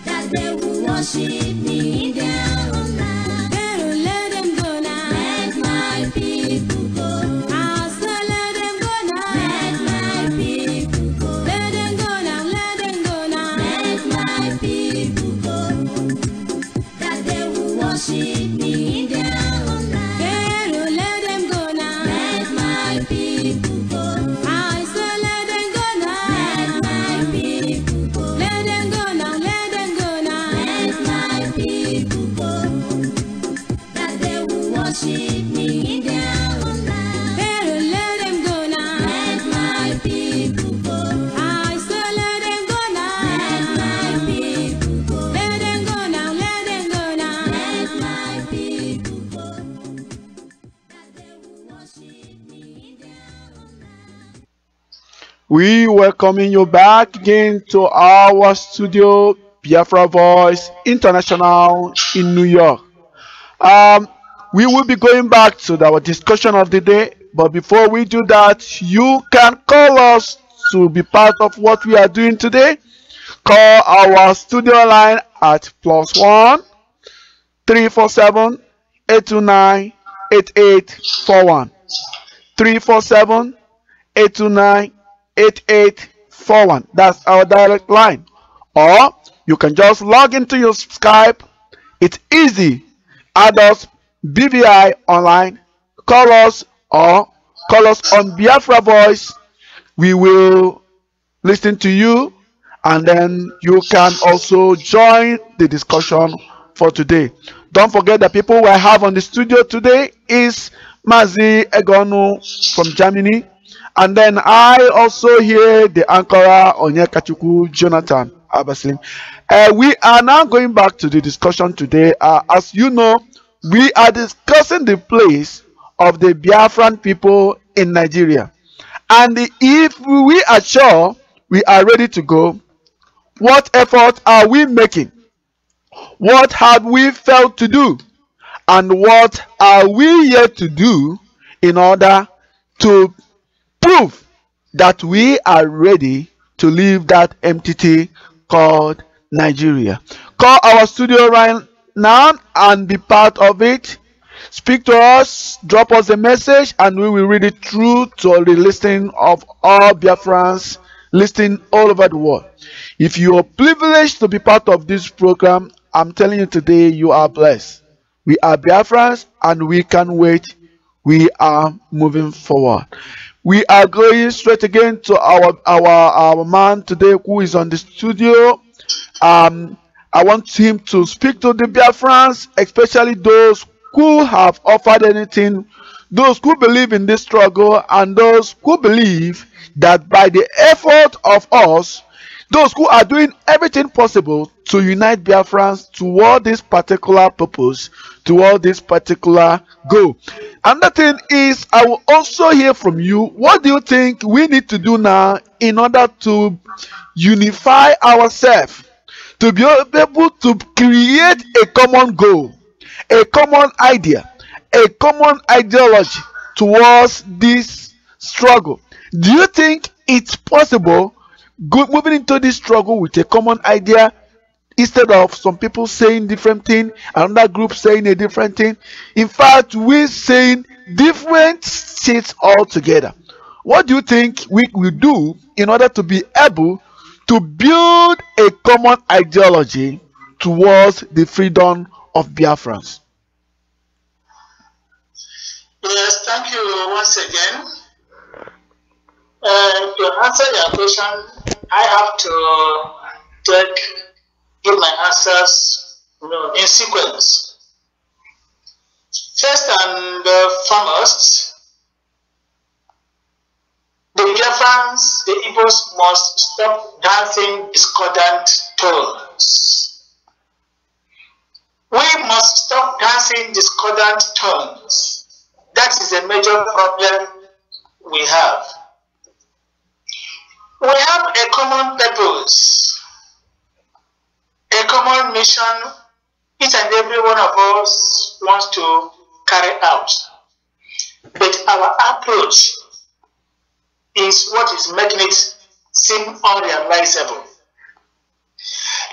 That they will worship me in their own land. Pero let them go now. Let my people go. I still let them go now. Let my people go. Let them go now. Let them go now. Let my people go. That they will worship me in their own land. Pero let them go now. Let my people go. I still let them go now. Let my people go. Let them go now. Let them go now. Let my people go. That they will worship me in their own land. Pero let them go now. Let my people go. I still let them go now. Let my people go. Let them go now. Let them go now. Let my people go. That they will worship me in their own land. We welcoming you back again to our studio, Biafra Voice International in New York. Um, we will be going back to our discussion of the day, but before we do that, you can call us to be part of what we are doing today. Call our studio line at +1 347 829 8841. 347 829 8841. That's our direct line. Or you can just log into your Skype. It's easy. Add us BVI online. Call us or call us on Biafra Voice. We will listen to you, and then you can also join the discussion for today. Don't forget the people we have on the studio today is Mazi Egonu from Germany, and then I also hear the anchorer Onyekachuku Jonathan Abasim. We are now going back to the discussion today. As you know, we are discussing the place of the Biafran people in Nigeria. And if we are sure we are ready to go, what effort are we making? What have we failed to do? And what are we yet to do in order to prove that we are ready to leave that entity called Nigeria? Call our studio right now and be part of it. Speak to us, drop us a message, and we will read it through to the listening of all Biafrans listening all over the world. If you are privileged to be part of this program, I'm telling you today, you are blessed. We are Biafrans and we can't wait. We are moving forward. We are going straight again to our man today who is on the studio. I want him to speak to the Biafrans, especially those who have offered anything, those who believe in this struggle, and those who believe that by the effort of us, those who are doing everything possible to unite Biafrans toward this particular purpose, toward this particular goal. Another thing is, I will also hear from you. What do you think we need to do now in order to unify ourselves, to be able to create a common goal, a common idea, a common ideology towards this struggle? Do you think it's possible moving into this struggle with a common idea instead of some people saying different thing, another group saying a different thing? In fact, we're saying different shit altogether. What do you think we will do in order to be able to build a common ideology towards the freedom of Biafrans? Yes, thank you once again. To answer your question, I have to give my answers in sequence. First and foremost, the Biafrans, the Igbos, must stop dancing discordant tones. We must stop dancing discordant tones. That is a major problem we have. We have a common purpose, a common mission each and every one of us wants to carry out. But our approach is what is making it seem unrealizable.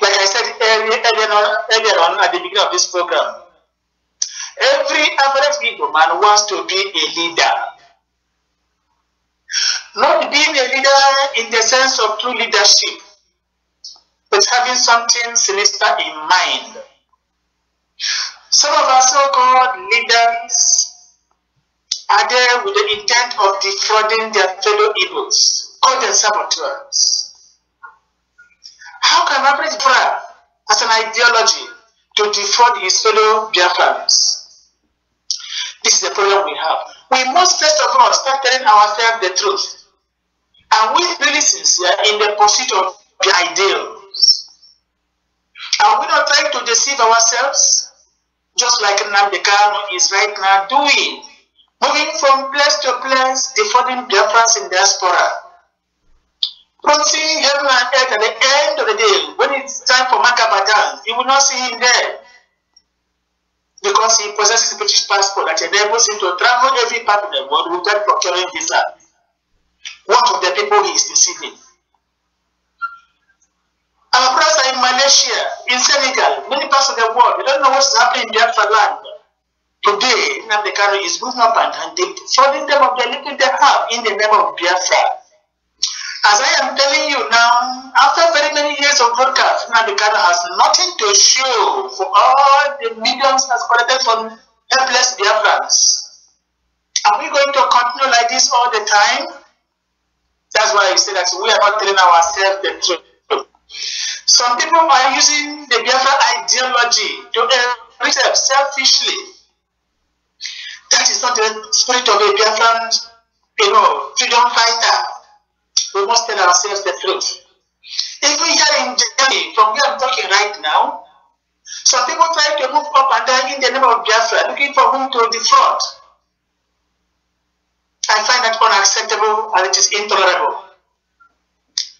Like I said earlier on at the beginning of this program, every average Igbo man wants to be a leader. Not being a leader in the sense of true leadership, but having something sinister in mind. Some of our so-called leaders are there with the intent of defrauding their fellow Igbos, called them saboteurs. How can average Biafra, as an ideology, to defraud his fellow Biafrans? This is the problem we have. We must first of all start telling ourselves the truth. Are we really sincere in the pursuit of the ideals? Are we not trying to deceive ourselves? Just like Nnamdi Kanu is right now doing, moving from place to place, defrauding Biafrans in diaspora. promising heaven and earth at the end of the day, when it's time for Makabadan, you will not see him there. Because he possesses a British passport that enables him to travel every part of the world without procuring visa. What of the people he is deceiving? Our brothers are in Malaysia, in Senegal, many parts of the world. They don't know what's happening in Biafra land. Today, Nnamdi Kanu is moving up and defrauding them of the little they have in the name of Biafra. As I am telling you now, after very many years of broadcast, Nnamdi Kanu has nothing to show for all the millions has collected from helpless Biafrans. Are we going to continue like this all the time? That's why I say that we are not telling ourselves the truth. Some people are using the Biafra ideology to enrich themselves selfishly. That is not the spirit of a Biafran, freedom fighter. We must tell ourselves the truth. Even here in Germany, from where I'm talking right now, some people try to move up and down in the name of Biafra, looking for whom to defraud. I find that unacceptable and it is intolerable.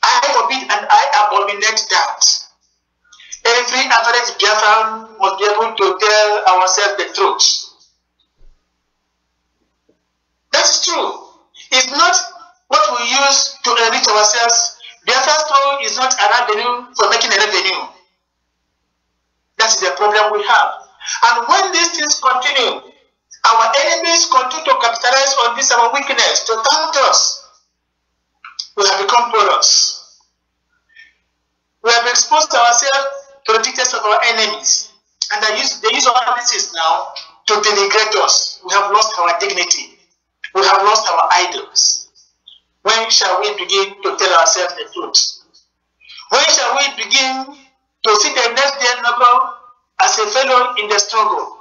I forbid and I abominate that. Every average Biafran must be able to tell ourselves the truth. That is true. It's not what we use to enrich ourselves. Biafra story is not an avenue for making a revenue. That is the problem we have. And when these things continue, our enemies continue to capitalize on this our weakness, to taunt us. We have become porous. We have exposed ourselves to the dictates of our enemies. And they use all this now to denigrate us. We have lost our dignity. We have lost our idols. When shall we begin to tell ourselves the truth? When shall we begin to see the next day number as a fellow in the struggle?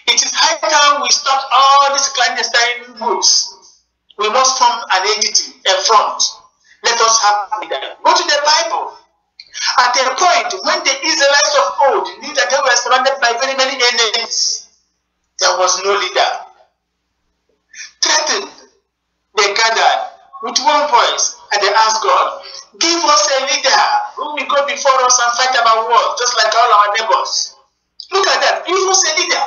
It is high time we stop all these clandestine moves. We must form an entity, a front. Let us have a leader. Go to the Bible. At a point when the Israelites of old knew that they were surrounded by very many enemies, there was no leader. Threatened, they gathered with one voice and they asked God, give us a leader who will go before us and fight our wars, just like all our neighbors. Look at that, give us a leader.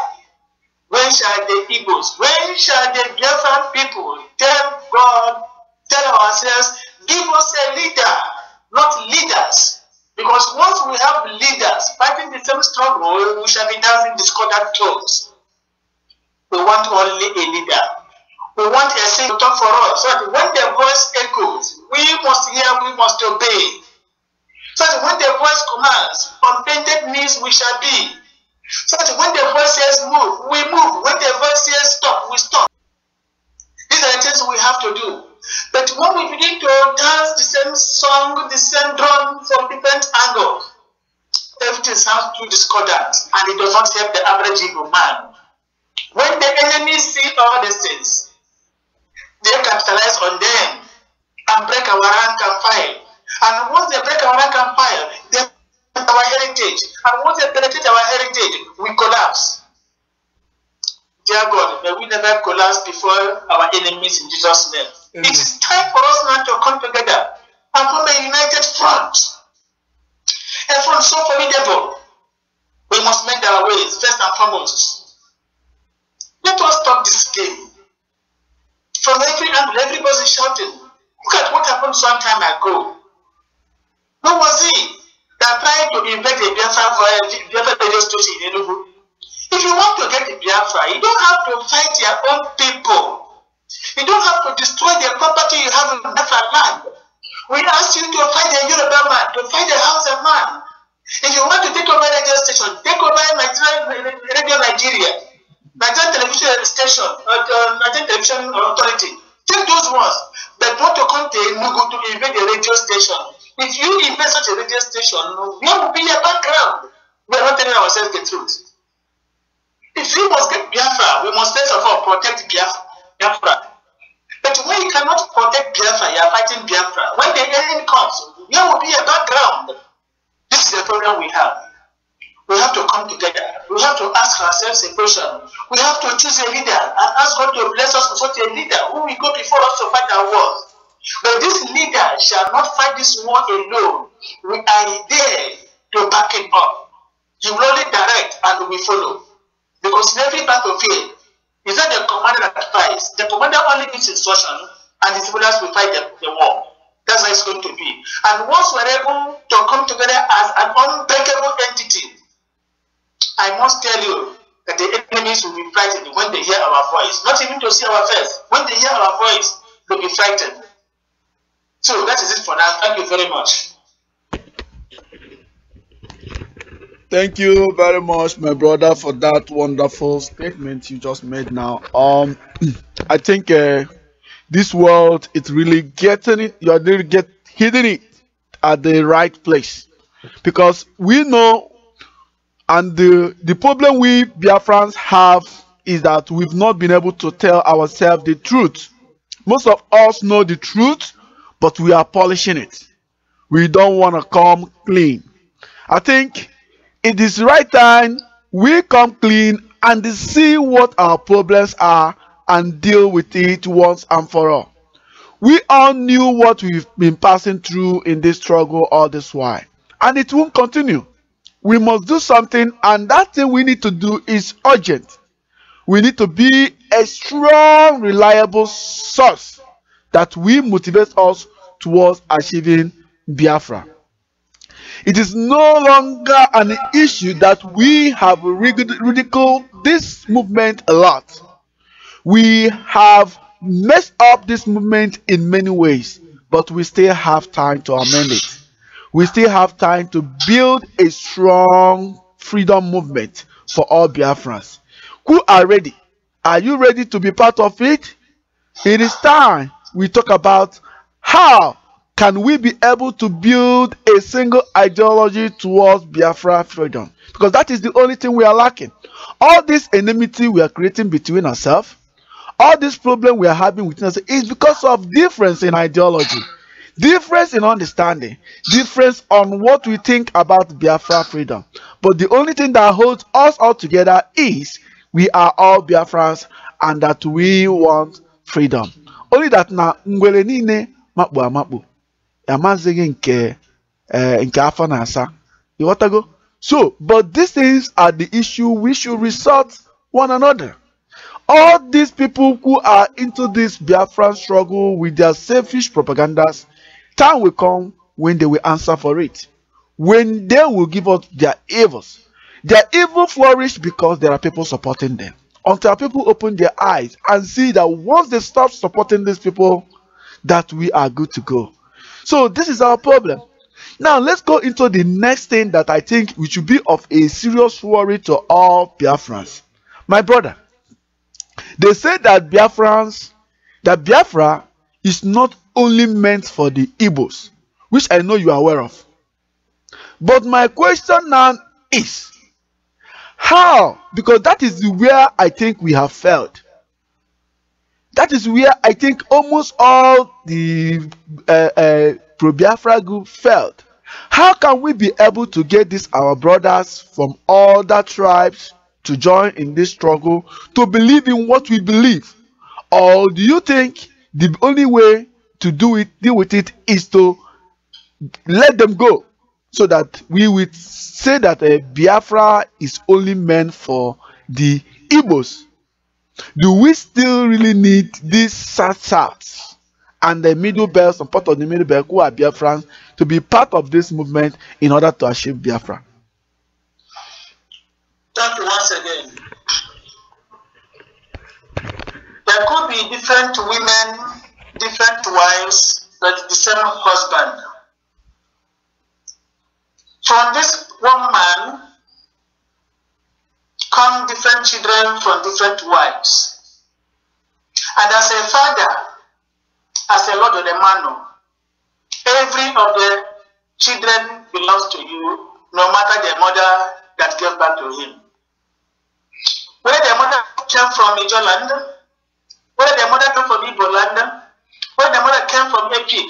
When shall the Igbos, when shall the Biafran people tell God, tell ourselves, give us a leader, not leaders? Because once we have leaders fighting the same struggle, we shall be dancing discordant clothes. We want only a leader. We want a saint to talk for us, so that when the voice echoes, we must hear, we must obey. So that when the voice commands, on bended knees we shall be. So that when the voice says move, we move. When the voice says stop, we stop. These are the things we have to do. But when we begin to dance the same song, the same drum from different angles, everything sounds too discordant and it does not help the average Igbo man. When the enemies see all these things, they capitalize on them and break our rank and file. And once they break our rank and file, they penetrate our heritage. And once they penetrate our heritage, we collapse. Dear God, may we never collapse before our enemies in Jesus' name. Amen. It is time for us now to come together and form a united front. A front so formidable. We must mend our ways, first and foremost. Let us stop this game. From every angle, everybody's shouting. Look at what happened some time ago. Who was he that tried to invade a Biafra radio station in Enugu? If you want to get the Biafra, you don't have to fight your own people. You don't have to destroy the property you have in Biafra land. We ask you to fight the Yoruba man, to fight the Hausa man. If you want to take over radio station, take over Radio Nigeria, Nigerian television station, Nigerian television authority. Take those ones that want to come to Enugu to invade the radio station. If you invade such a radio station, what will be your background? We are not telling ourselves the truth. If we must get Biafra, we must first of all protect Biafra. But when you cannot protect Biafra, you are fighting Biafra. When the enemy comes, there will be a background. This is the problem we have. We have to come together. We have to ask ourselves a question. We have to choose a leader and ask God to bless us with such a leader who will go before us to fight our wars. But this leader shall not fight this war alone. We are there to back it up. He will only direct and we follow. Because in every battlefield, it's not the commander that fights. The commander only gives instruction and his followers will fight the war. That's how it's going to be. And once we're able to come together as an unbreakable entity, I must tell you that the enemies will be frightened when they hear our voice. Not even to see our face. When they hear our voice, they'll be frightened. So that is it for now. Thank you very much. Thank you very much, my brother, for that wonderful statement you just made now. I think this world, it's really getting it. You are really hitting it at the right place, because we know, and the problem we Biafrans have is that we've not been able to tell ourselves the truth. Most of us know the truth, but we are polishing it. We don't want to come clean. I think it is the right time we come clean and see what our problems are and deal with it once and for all. We all knew what we've been passing through in this struggle all this while, and it won't continue. We must do something, and that thing we need to do is urgent. We need to be a strong, reliable source that will motivate us towards achieving Biafra. It is no longer an issue that we have ridiculed this movement a lot. We have messed up this movement in many ways, but we still have time to amend it. We still have time to build a strong freedom movement for all Biafrans. Who are ready? Are you ready to be part of it? It is time we talk about how can we be able to build a single ideology towards Biafra freedom, because that is the only thing we are lacking. All this enmity we are creating between ourselves, all this problem we are having within us, is because of difference in ideology, difference in understanding, difference on what we think about Biafra freedom. But the only thing that holds us all together is we are all Biafrans and that we want freedom. Only that na ngwele niile makpu amakpu amazighi nke afọ na asa. You want to go? So, but these things are the issue we should resort one another. All these people who are into this Biafran struggle with their selfish propagandas, time will come when they will answer for it. When they will give up their evils. Their evil flourish because there are people supporting them. Until people open their eyes and see that once they stop supporting these people, that we are good to go. So this is our problem. Now let's go into the next thing that I think we should be of a serious worry to all Biafrans. My brother, they say that Biafra is not only meant for the Igbos, which I know you are aware of. But my question now is, how? Because that is where I think we have failed. That is where I think almost all the pro-Biafra group failed. How can we be able to get these our brothers from other tribes to join in this struggle, to believe in what we believe? Or do you think the only way to deal with it is to let them go, so that we would say that Biafra is only meant for the Igbos? Do we still really need these Souths and the Middle Belt, some part of the Middle Belt who are Biafrans, to be part of this movement in order to achieve Biafra? Thank you once again. There could be different women, different wives, but the same husband. From this one man come different children from different wives. And as a father, as a Lord of the Mano, every of the children belongs to you, no matter the mother that gave back to him. Whether the mother came from Ijo land, whether the mother came from Igbo land, whether the mother came from Epik,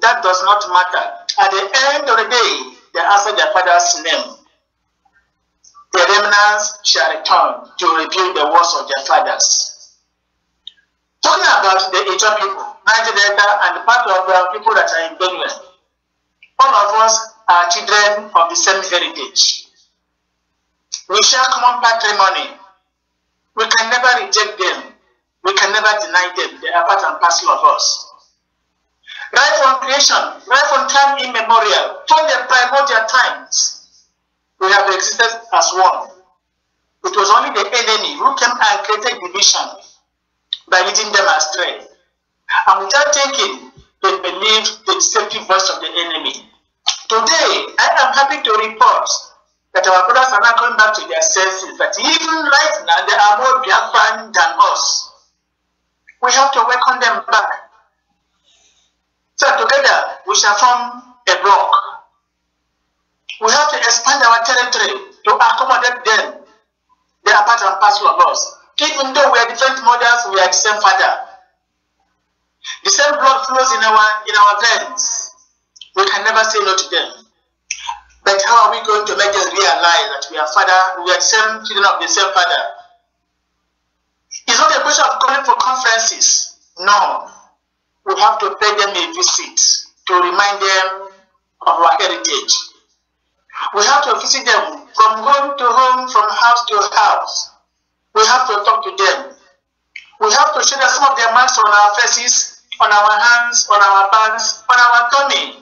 that does not matter. At the end of the day, they answer their father's name. The remnants shall return to rebuild the walls of their fathers. Talking about the Ijaw people, Niger Delta, and the part of the people that are in Benue, all of us are children of the same heritage. We share common patrimony. We can never reject them. We can never deny them. They are part and parcel of us. Right from creation, right from time immemorial, from the primordial times, we have existed as one. It was only the enemy who came and created division by leading them astray. And without thinking, they believed the deceptive voice of the enemy. Today, I am happy to report that our brothers are now coming back to their senses, that even right now, they are more Biafran than us. We have to welcome them back. So together, we shall form a bloc. We have to expand our territory to accommodate them. They are part and parcel of us. Even though we are different mothers, we are the same father. The same blood flows in our veins. We can never say no to them. But how are we going to make them realize that we are the same children of the same father? It's not a question of calling for conferences. No. We have to pay them a visit to remind them of our heritage. We have to visit them from home to home, from house to house. We have to talk to them. We have to show them some of their marks on our faces, on our hands, on our backs, on our tummy.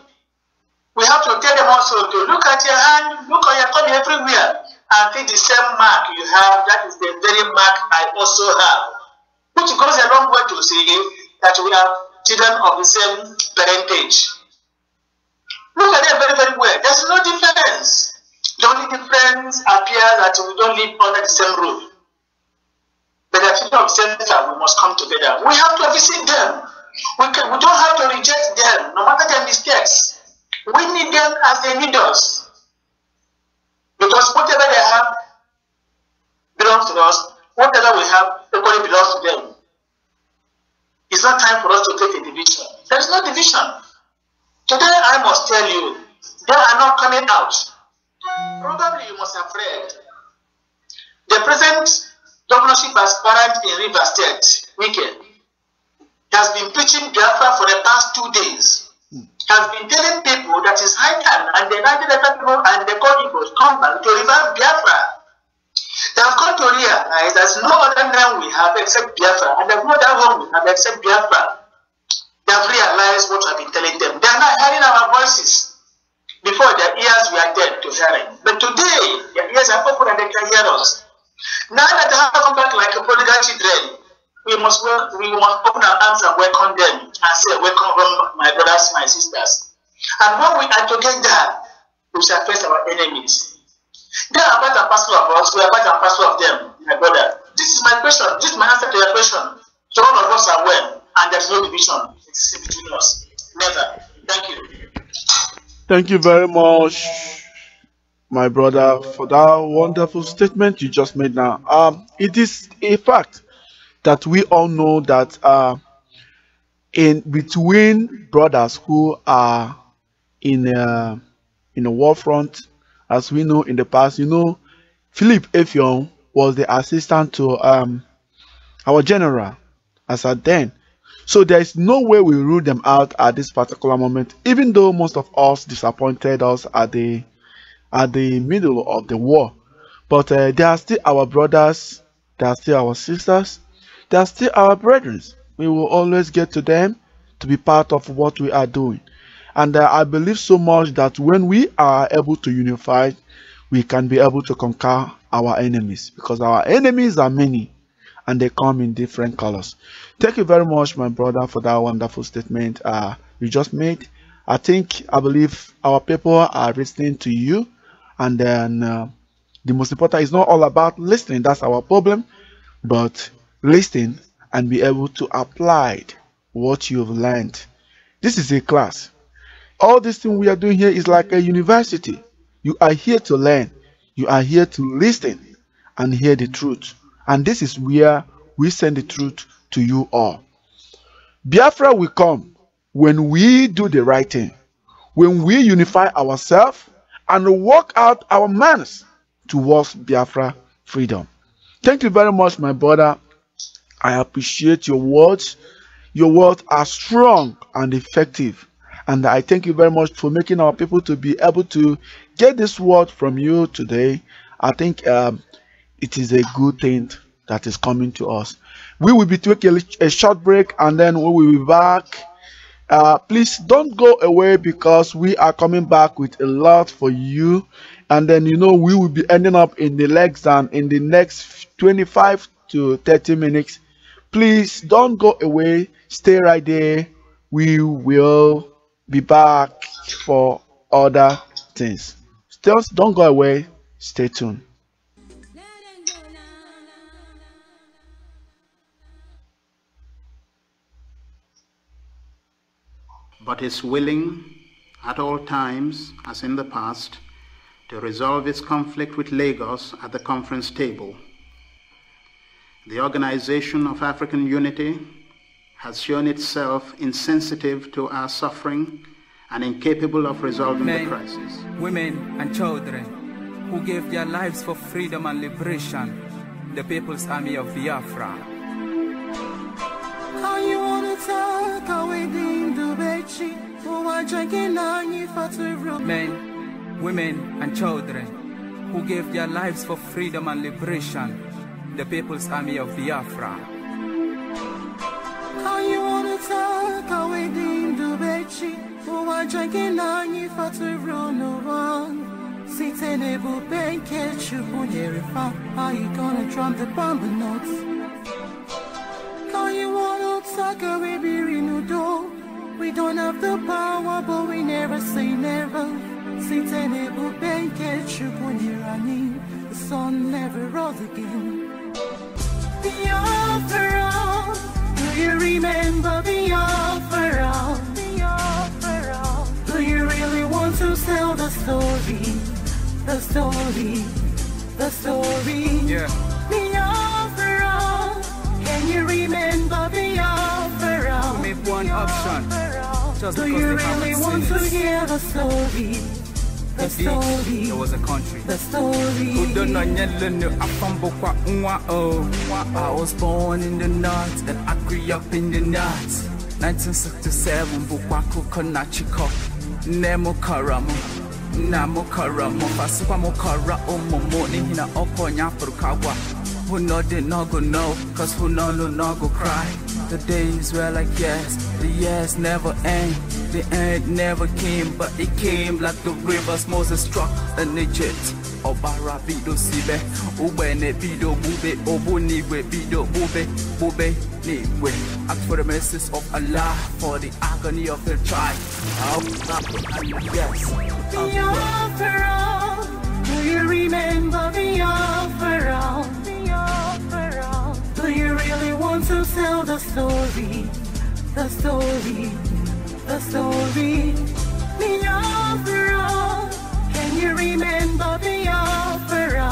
We have to tell them also to look at your hand, look on your tummy everywhere, and see the same mark you have. That is the very mark I also have. Which goes a long way to say that we are children of the same parentage. Look at them very, very well. There's no difference. The only difference appears that we don't live under the same roof. But the children of the same family, we must come together. We have to visit them. We don't have to reject them, no matter their mistakes. We need them as they need us. Because whatever they have belongs to us. Whatever we have equally belongs to them. It's not time for us to take a division. There is no division. Today I must tell you, they are not coming out. Probably you must have read. The present governorship aspirant in River State, Wike, has been preaching Biafra for the past 2 days. Has been telling people that it's high time, and the Niger people and the Codicos come back to revive Biafra. They have come to realize there's no other name we have except Biafra, and there's no other home we have except Biafra. They have realized what I've been telling them. They are not hearing our voices. Before, their ears were dead to hearing. But today, their ears are open and they can hear us. Now that they have come back like a prodigal children, we must open our arms and welcome them and say, welcome home, my brothers, my sisters. And when we are together, we shall face our enemies. They are part and parcel of us, we are part and parcel of them, my brother. This is my question, this is my answer to your question. So all of us are well, and there's no division between us. Never. Thank you. Thank you very much, my brother, for that wonderful statement you just made now. It is a fact that we all know that in between brothers who are in a war front, as we know in the past, Philip Effiong was the assistant to our general as at then. So there is no way we rule them out at this particular moment, even though most of us disappointed us at the middle of the war. But they are still our brothers, they are still our sisters, they are still our brethren. We will always get to them to be part of what we are doing. And I believe so much that when we are able to unify, we can be able to conquer our enemies, because our enemies are many and they come in different colors. Thank you very much, my brother, for that wonderful statement you just made. I believe our people are listening to you, and then the most important is not all about listening, that's our problem, but listen and be able to apply what you've learned. This is a class. All this thing we are doing here is like a university. You are here to learn, you are here to listen and hear the truth. And this is where we send the truth to you all. Biafra will come when we do the right thing, when we unify ourselves and work out our minds towards Biafra freedom. Thank you very much, my brother. I appreciate your words. Your words are strong and effective. And I thank you very much for making our people to be able to get this word from you today. I think it is a good thing that is coming to us. We will be taking a short break and then we will be back. Please don't go away because we are coming back with a lot for you. And then, we will be ending up in the legs and in the next 25 to 30 minutes. Please don't go away. Stay right there. We will be back for other things. Just don't go away. Stay tuned. But is willing at all times, as in the past, to resolve its conflict with Lagos at the conference table. The Organization of African Unity has shown itself insensitive to our suffering and incapable of resolving the crisis. Women and children who gave their lives for freedom and liberation, the People's Army of Biafra. Men, women and children who gave their lives for freedom and liberation, the People's Army of Biafra. How you gonna drum the bomber notes? How you wanna talk a we don't have the power, but we never say never. The sun never rose again. Biafra, do you remember Biafra? Do you really want to tell the story? The story, the story. Yeah. Biafra, can you remember Biafra? Make one option. Just do you really want to hear the story? The story. There was a country. The story. I was born in the north and I grew up in the north. 1967, Bukwaku Konachiko. Nemo Karamu. Namo Karamu. Fasipamo Kara Omomo Nihina Okonya Furukawa. Who know they not go know, cause who know no not go cry. The days were like yes, the years never end. The end never came, but it came like the rivers Moses struck in Egypt. Obara bido sibe, ubene bido bube, obuni we bido bube, bube niwe. Ask for the mercies of Allah, for the agony of the child. Yes. Biafra, do you remember Biafra? Do you really want to tell the story? The story, the story. Biafra, can you remember Biafra?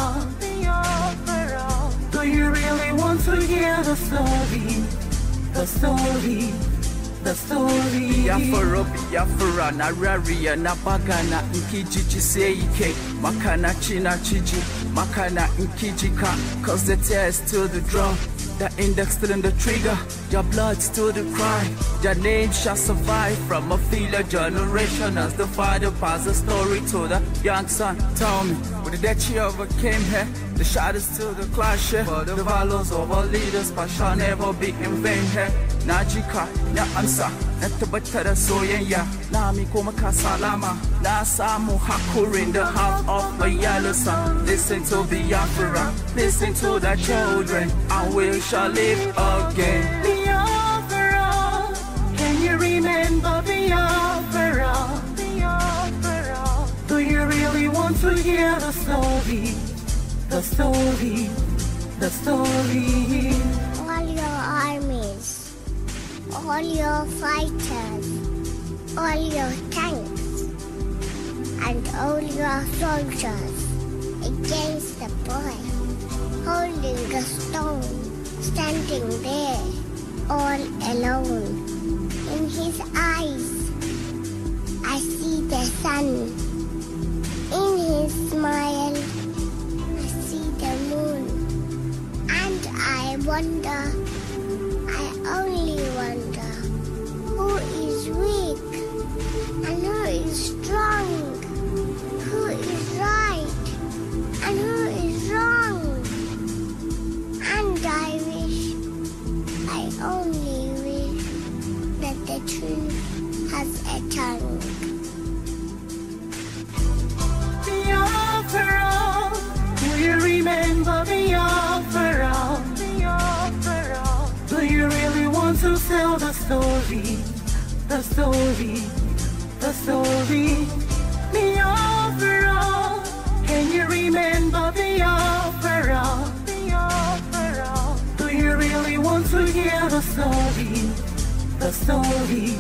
Do you really want to hear the story? The story, the story. Biafra, Biafra, Nararia, Nabagana, Nkijiji Seike, Makana China Chiji, Makana Nkijika, cause the tears to the drum. The index still in the trigger, your blood still the cry. Your name shall survive from a filler generation as the father passed the story to the young son. Tell me, with the death she overcame here, the shadows still the clash here. But the valors of our leaders, but shall never be in vain here. Najika, na ansa, na tabatara soyenya, na mi koma kasalama, na samu hakur in the house of a yellow sun. Listen to Biafra, listen to the children, and we shall live again. Biafra, can you remember Biafra? Do you really want to hear the story? The story, the story. All your armies, all your fighters, all your tanks, and all your soldiers against the boy, holding a stone, standing there, all alone. In his eyes, I see the sun. In his smile, I see the moon. And I wonder only wonder who is weak and who is strong, who is right and who is wrong. And I only wish that the truth has a tongue. Biafra, do you remember Biafra? Do you really want to tell the story? The story, the story. Biafra, can you remember Biafra? Do you really want to hear the story? The story,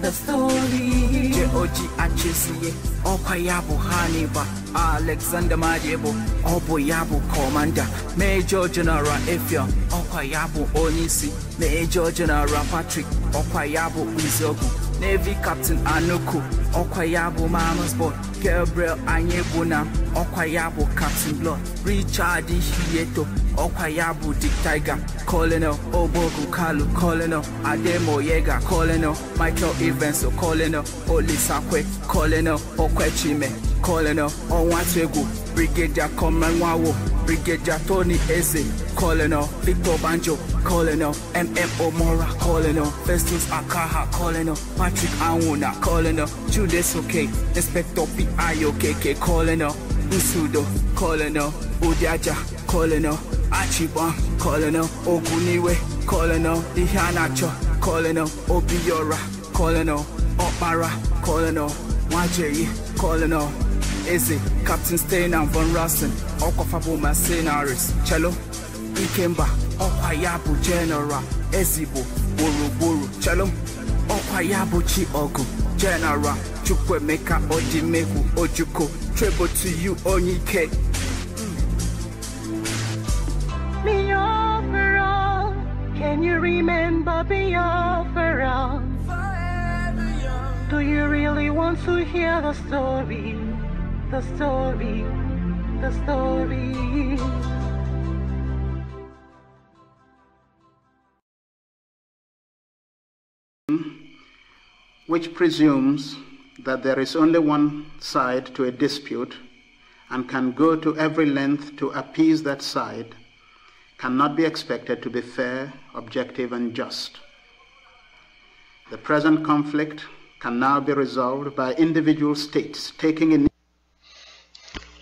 the story. J.O.G. Achesiye, Okayabu Haniba, Alexander Majebo, Oboyabu Commander, Major General Efia, Okayabu Onisi, Major General Patrick, Okayabu Izogu, Navy Captain Anuku, Okayabu Mama's Boy, Gabriel Anyebuna, Okayabu Captain Blood, Richard Hieto, Okayabu Dick Tiger, Colonel Obogu Kalu, Colonel Ademo Yega, Colonel Michael Evans, Colonel Olisakwe, Colonel Okwechime, Colonel Onwategu, Brigadier Komanwawo, Brigadier Tony Eze, Colonel Victor Banjo, Colonel M.M. Omora, Colonel Festus Akaha, Colonel Patrick Anwuna, Colonel Judas OK, Inspector P.I.O.K.K, Colonel Usudo, Colonel Udiaja, Colonel Achibon, Colonel Oguniwe, Colonel Ihanacho, Colonel Obiora, Colonel Opara, Colonel Wajeyi, Colonel Eze, Captain Steiner von Rossen, Okofabu Mercenaries, Cello, Ikemba, Okwayabu General, Ezibo, Buru, Cello, Okwayabu Chi Ogu, General, Chukwemeka Ojimeku, Ojuko, Treble to you, Onyike. Biafra, can you remember Biafra? Do you really want to hear the story? The story, the story. Which presumes that there is only one side to a dispute and can go to every length to appease that side, cannot be expected to be fair, objective, and just. The present conflict can now be resolved by individual states taking in.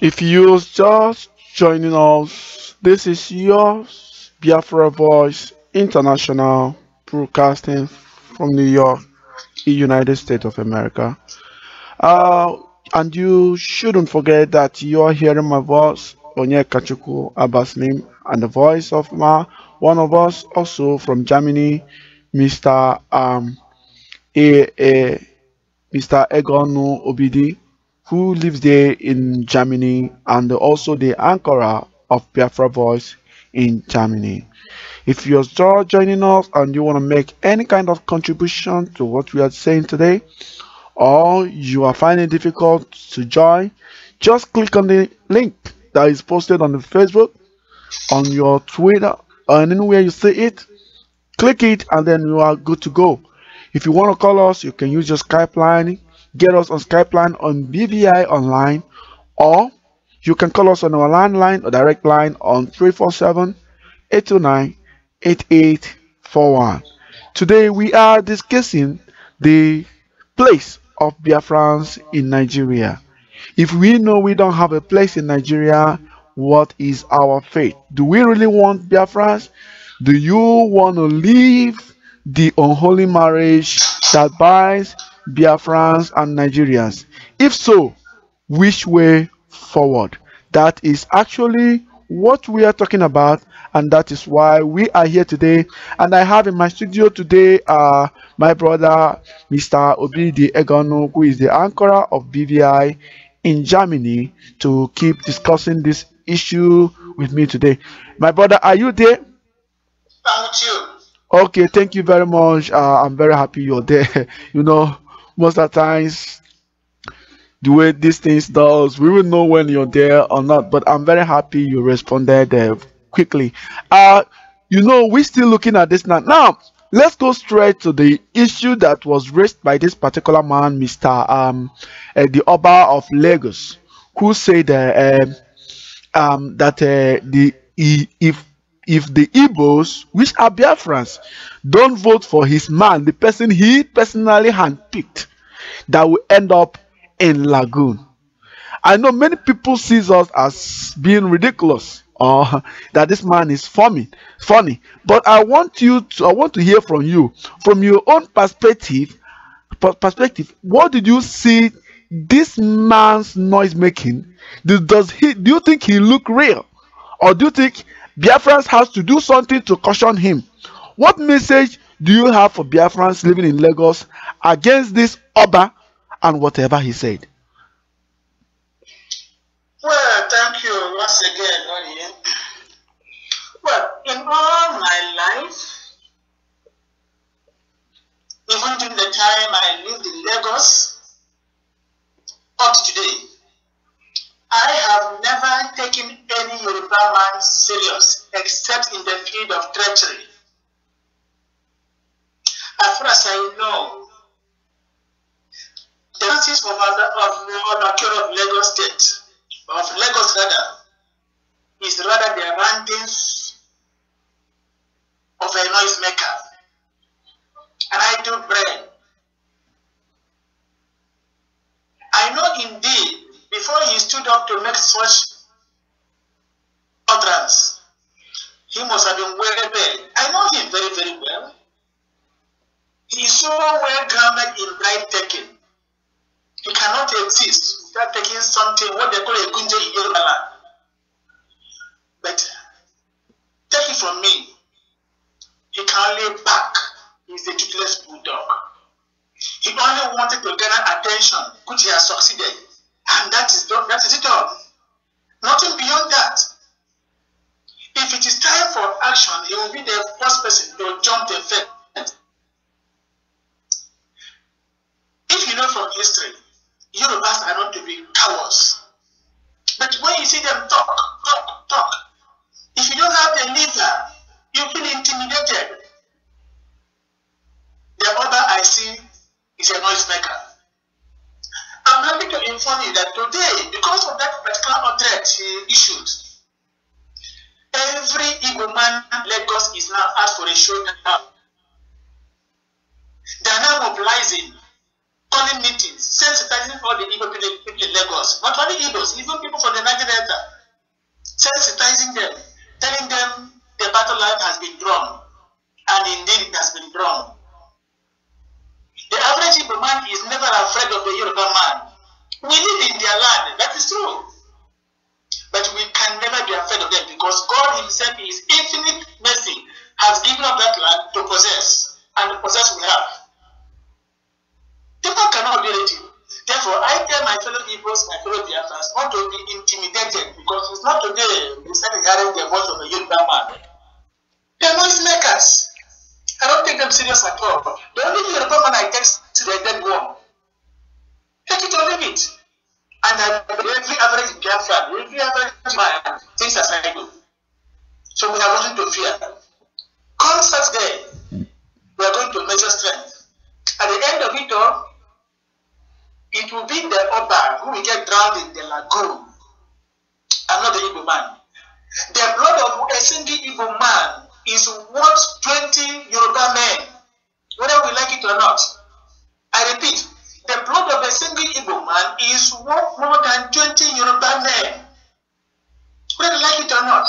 If you're just joining us, this is yours, Biafra Voice International, broadcasting from New York, United States of America. And you shouldn't forget that you're hearing my voice, Onye Kachuku Abaslim, and the voice of one of us also from Germany, Mr. Mr. Egonu Obidi, who lives there in Germany, and also the anchor of Biafra Voice in Germany. If you're just joining us and you want to make any kind of contribution to what we are saying today, or you are finding it difficult to join, just click on the link that is posted on the Facebook, on your Twitter, or anywhere you see it. Click it and then you are good to go. If you want to call us, you can use your Skype line. Get us on Skype line on BVI Online, or you can call us on our landline or direct line on 347-829-8841. Today we are discussing the place of Biafrans in Nigeria. If we know we don't have a place in Nigeria, what is our fate? Do we really want Biafrans? Do you want to leave the unholy marriage that binds Biafrans and Nigerians? If so, which way forward? That is actually what we are talking about, and that is why we are here today. And I have in my studio today my brother Mr. Obidi Egonu, who is the anchor of BVI in Germany, to keep discussing this issue with me today. My brother, are you there? I'm with you. Okay, thank you very much. I'm very happy you're there. You know, most of the times, the way these things does, we will know when you're there or not. But I'm very happy you responded quickly. You know, we're still looking at this now. Now, let's go straight to the issue that was raised by this particular man, Mr. The Oba of Lagos, who said that if the Igbos, which are Biafrans, don't vote for his man, the person he personally handpicked, that will end up in Lagoon. I know many people sees us as being ridiculous or that this man is funny. But I want to hear from you, from your own perspective. What did you see this man's noise making? Do you think he look real, or do you think Biafrans has to do something to caution him? What message do you have for Biafrans living in Lagos against this Oba and whatever he said? Well, thank you once again, Noni. Well, in all my life, even during the time I lived in Lagos, up to today, I have never taken any Yoruba man serious except in the field of treachery. As far as I know, the chances of Lagos State, of Lagos rather, is rather the rantings of a noisemaker. And I do pray. I know indeed, before he stood up to make such utterance, he must have been well paid. I know him very, very well. He is so well grounded in right taking. He cannot exist without taking something, what they call a gunje in Yoruba land. But take it from me, he can only back. He's a toothless bulldog. He only wanted to garner attention, which he has succeeded. And that is it all. Nothing beyond that. If it is time for action, he will be the first person to jump the fence. If you know from history, Yorubas are not to be cowards. But when you see them talk, if you don't have the leader, you feel intimidated. The other I see is a noisemaker. I'm happy to inform you that today, because of that particular threat he issued, every Igbo man in Lagos is now asked for a showdown. They are now mobilizing, calling meetings, sensitizing all the Igbo people in Lagos. Not only Igbos, even people from the Niger Delta. Sensitizing them, telling them the battle line has been drawn. And indeed it has been drawn. The average Igbo man is never afraid of the Yoruba man. We live in their land, that is true. But we can never be afraid of them because God himself, in his infinite mercy, has given us that land to possess. And the possess we have. People cannot be ready. Therefore, I tell my fellow Igbos, my fellow Biafrans, not to be intimidated because it's not today we start hearing the voice of a Yoruba man. They are noisemakers. I don't take them serious at all. The only Yoruba man I take to the dead one. Take it or leave it. And every average Biafran, every average man thinks as I do. So we have nothing to fear. Come Saturday, we are going to measure strength. At the end of it all, it will be the Oba who will get drowned in the lagoon. I'm not the Igbo man. The blood of a single Igbo man is worth 20 Yoruba men, whether we like it or not. I repeat, the blood of a single Igbo man is worth more than 20 Yoruba men, whether we like it or not.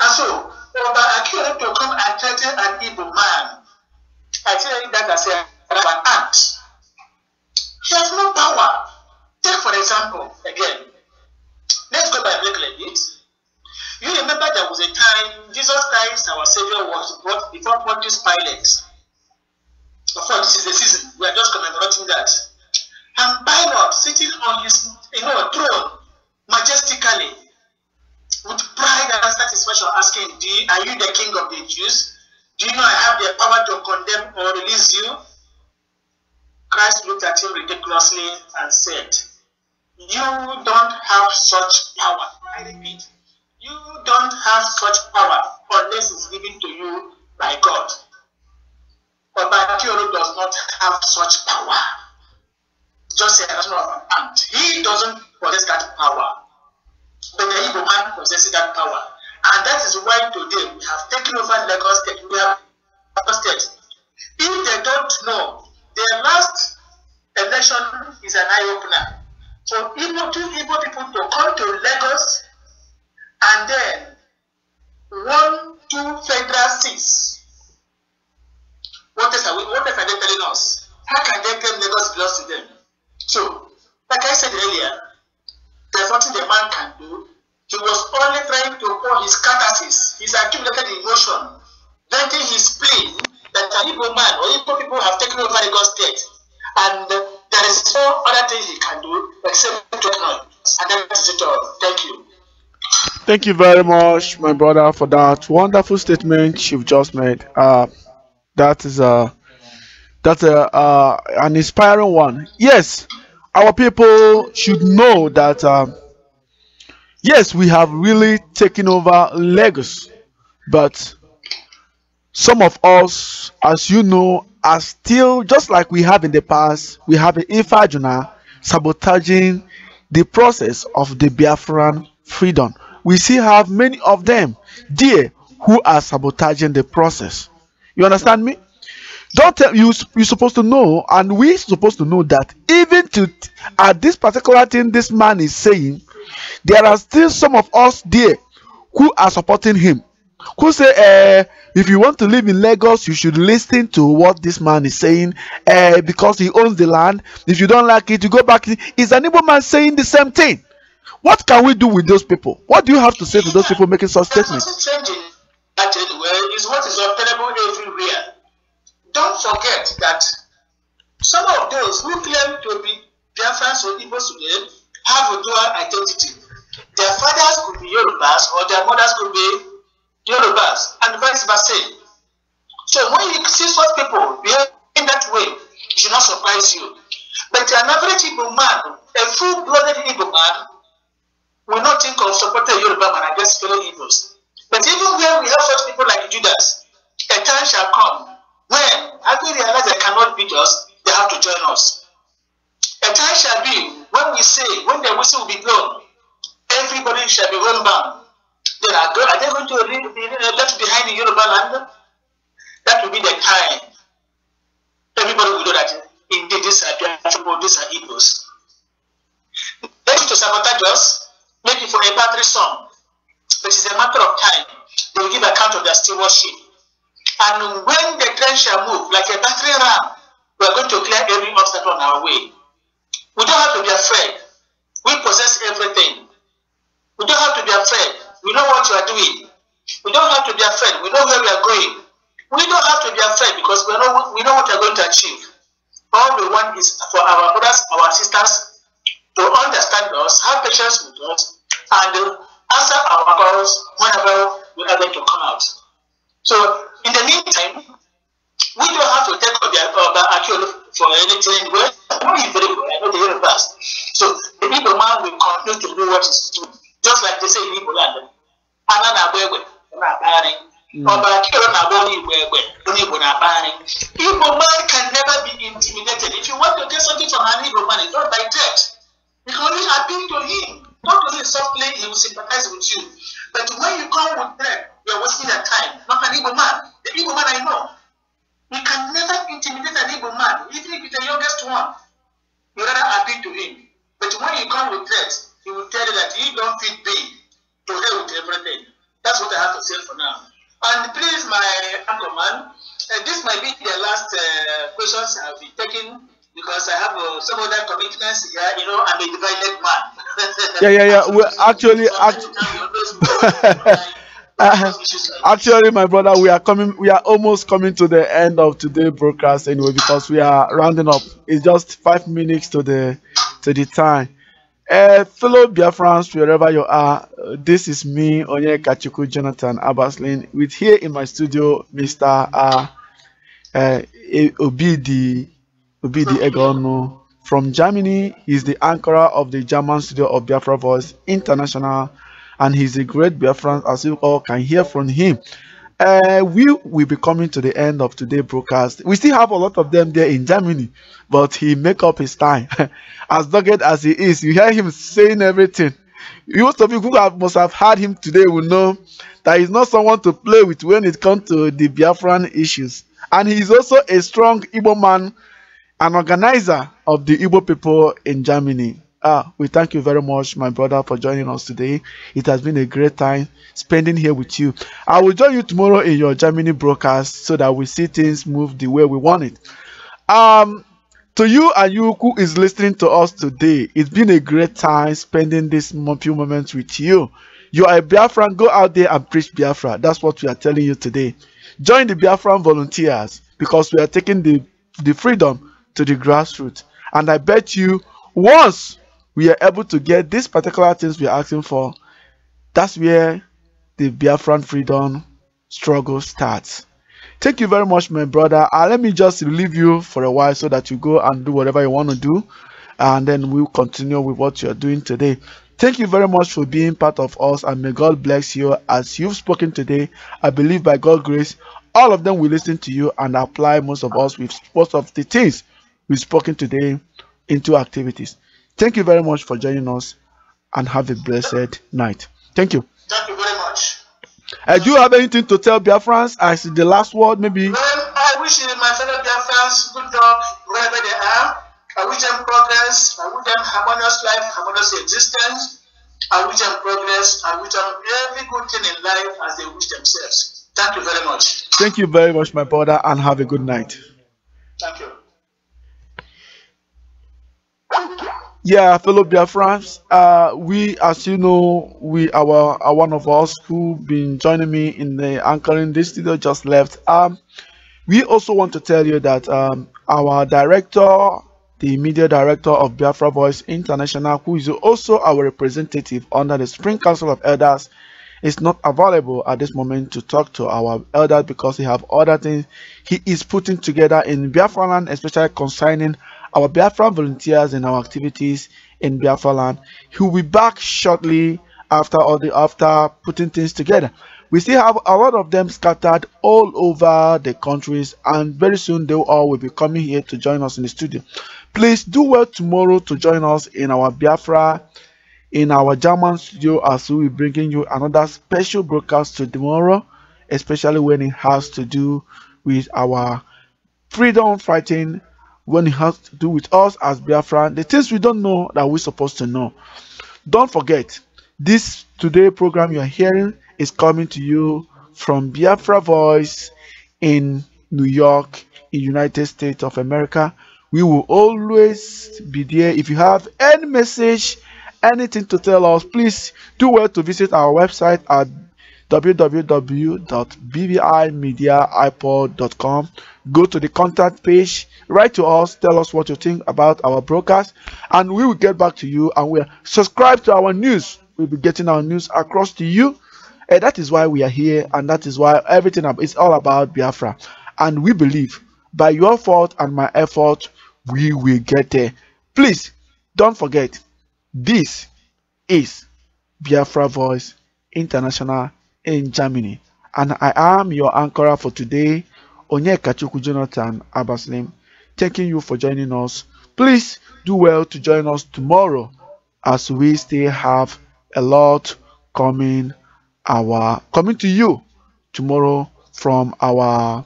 And so, Oba Akio to come and threaten an Igbo man, I tell you that as an act. He has no power. Take for example, again, let's go back a bit. You remember there was a time Jesus Christ, our Savior, was brought before Pontius Pilate. Of course, this is the season. We are just commemorating that. And Pilate, sitting on his throne, majestically, with pride and satisfaction, asking, are you the king of the Jews? Do you know I have the power to condemn or release you? Christ looked at him ridiculously and said, you don't have such power. I repeat, you don't have such power unless it's given to you by God. But Batiolo does not have such power. Just a national aunt. He doesn't possess that power. But the Igbo man possesses that power. And that is why today we have taken over Lagos State. We have Lagos State. If they don't know, their last election is an eye-opener. So Igbo people to come to Lagos and then 1, 2 federal seats. What are they telling us? How can they claim Lagos belongs to them? So, like I said earlier, there's nothing the man can do. He was only trying to pour his catharsis, his accumulated emotion, venting his spleen that an Igbo man or Igbo people have taken over Lagos State. And there is no other thing he can do except to acknowledge. And that is it all. Thank you. Thank you very much, my brother, for that wonderful statement you've just made. That is an inspiring one. Yes, our people should know that. Yes, we have really taken over Lagos, but some of us, as you know, are still just like we have in the past. We have an Ifajuna sabotaging the process of the Biafran freedom. We still have many of them there who are sabotaging the process. You understand me? Don't tell you. You're supposed to know, and we're supposed to know that even at this particular thing this man is saying, there are still some of us there who are supporting him. Who say, if you want to live in Lagos, you should listen to what this man is saying, because he owns the land. If you don't like it, you go back. Is an Igbo man saying the same thing? What can we do with those people? What do you have to say to those people making such statements? What's changing that anywhere is what is obtainable everywhere. Don't forget that some of those who claim to be Biafrans or Igbos today have a dual identity. Their fathers could be Yorubas or their mothers could be Yorubas, and vice versa. So when you see such people behaving that way, it should not surprise you. But an average Igbo man, a full-blooded Igbo man, will not think of supporting a Yoruba man against fellow Igbos. But even when we have such people like Judas, a time shall come when, having realized they cannot beat us, they have to join us. A time shall be when we say, when the whistle will be blown, everybody shall be homebound. Then are they going to be left behind in Yoruba land? That will be the time. Everybody will know that indeed these are Biafra, these are Igbos. They need to sabotage us, make it for a battery song. But it's a matter of time. They will give account of their stewardship. And when the train shall move like a battery ram, we are going to clear every obstacle on our way. We don't have to be afraid. We possess everything. We don't have to be afraid. We know what you are doing. We don't have to be afraid. We know where we are going. We don't have to be afraid because we know what we are going to achieve. All we want is for our brothers, our sisters to understand us, have patience with us, and answer our calls whenever we are going to come out. So, in the meantime, we don't have to take Akiolo for anything. Well, I know the universe. So, the Igbo man will continue to do what he's doing. Just like they say in Igbo land. Igbo man can never be intimidated. If you want to get something from an Igbo man, it's not by threat. You can only appeal to him. Talk to him softly, he will sympathize with you. But when you come with threat, you are wasting your time. Not an Igbo man. The Igbo man I know. You can never intimidate an Igbo man, even if it's the youngest one. You rather appeal to him. But when you come with threats, he will tell you that he don't fit me to hell with everything. That's what I have to say for now. And please, my uncle man, this might be the last questions I'll be taking because I have some other commitments here. You know, I'm a divided man. Yeah. We're actually, my brother, we are almost coming to the end of today's broadcast anyway because we are rounding up. It's just 5 minutes to the time. Fellow Biafrans, wherever you are, this is me, Onyekachuku Jonathan Abaslin, with here in my studio, Mr. Obidi Egono from Germany. He's the anchor of the German studio of Biafra Voice International, and he's a great Biafran, as you all can hear from him. We will be coming to the end of today's broadcast. We still have a lot of them there in Germany, but he make up his time. As dogged as he is, you hear him saying everything. Most of you who must have heard him today will know that he's not someone to play with when it comes to the Biafran issues. And he is also a strong Igbo man, an organizer of the Igbo people in Germany. We thank you very much, my brother, for joining us today. It has been a great time spending here with you. I will join you tomorrow in your Germany broadcast so that we see things move the way we want it. To you and you who is listening to us today, it's been a great time spending this few moments with you. You are a Biafran, go out there and preach Biafra. That's what we are telling you today. Join the Biafran volunteers because we are taking the freedom to the grassroots. And I bet you, once we are able to get these particular things we are asking for, that's where the Biafran freedom struggle starts. Thank you very much, my brother. Let me just leave you for a while so that you go and do whatever you want to do, and then we'll continue with what you're doing today. Thank you very much for being part of us, and may God bless you as you've spoken today. I believe by God's grace, all of them will listen to you and apply most of the things we've spoken today into activities. Thank you very much for joining us, and have a blessed night. Thank you. Thank you very much. Do you have anything to tell Biafrans as the last word, maybe? Well, I wish my fellow Biafrans good luck wherever they are. I wish them progress. I wish them harmonious life, harmonious existence. I wish them progress. I wish them every good thing in life as they wish themselves. Thank you very much. Thank you very much, my brother, and have a good night. Thank you. Yeah, fellow Biafrans, we, as you know, we are one of us who been joining me in the anchoring this studio just left. We also want to tell you that our director, the media director of Biafra Voice International, who is also our representative under the Spring Council of Elders, is not available at this moment to talk to our elders because he have other things he is putting together in Biafra land, especially concerning our Biafra volunteers and our activities in Biafra land. He will be back shortly after putting things together. We still have a lot of them scattered all over the countries, and very soon they all will be coming here to join us in the studio. Please do well tomorrow to join us in our Biafra, in our German studio, as we will be bringing you another special broadcast tomorrow, especially when it has to do with our freedom fighting, when it has to do with us as Biafra, the things we don't know that we're supposed to know. Don't forget, this today program you are hearing is coming to you from Biafra Voice in New York, in United States of America. We will always be there. If you have any message, anything to tell us, please do well to visit our website at www.bbimediaipod.com. Go to the contact page, write to us, tell us what you think about our broadcast, and we will get back to you. And we are subscribed to our news. We'll be getting our news across to you. And that is why we are here, and that is why everything is all about Biafra. And we believe by your effort and my effort, we will get there. Please don't forget, this is Biafra Voice International in Germany, and I am your anchor for today, Onyekachukwu Jonathan Abaslim. Thanking you for joining us. Please do well to join us tomorrow, as we still have a lot coming to you tomorrow from our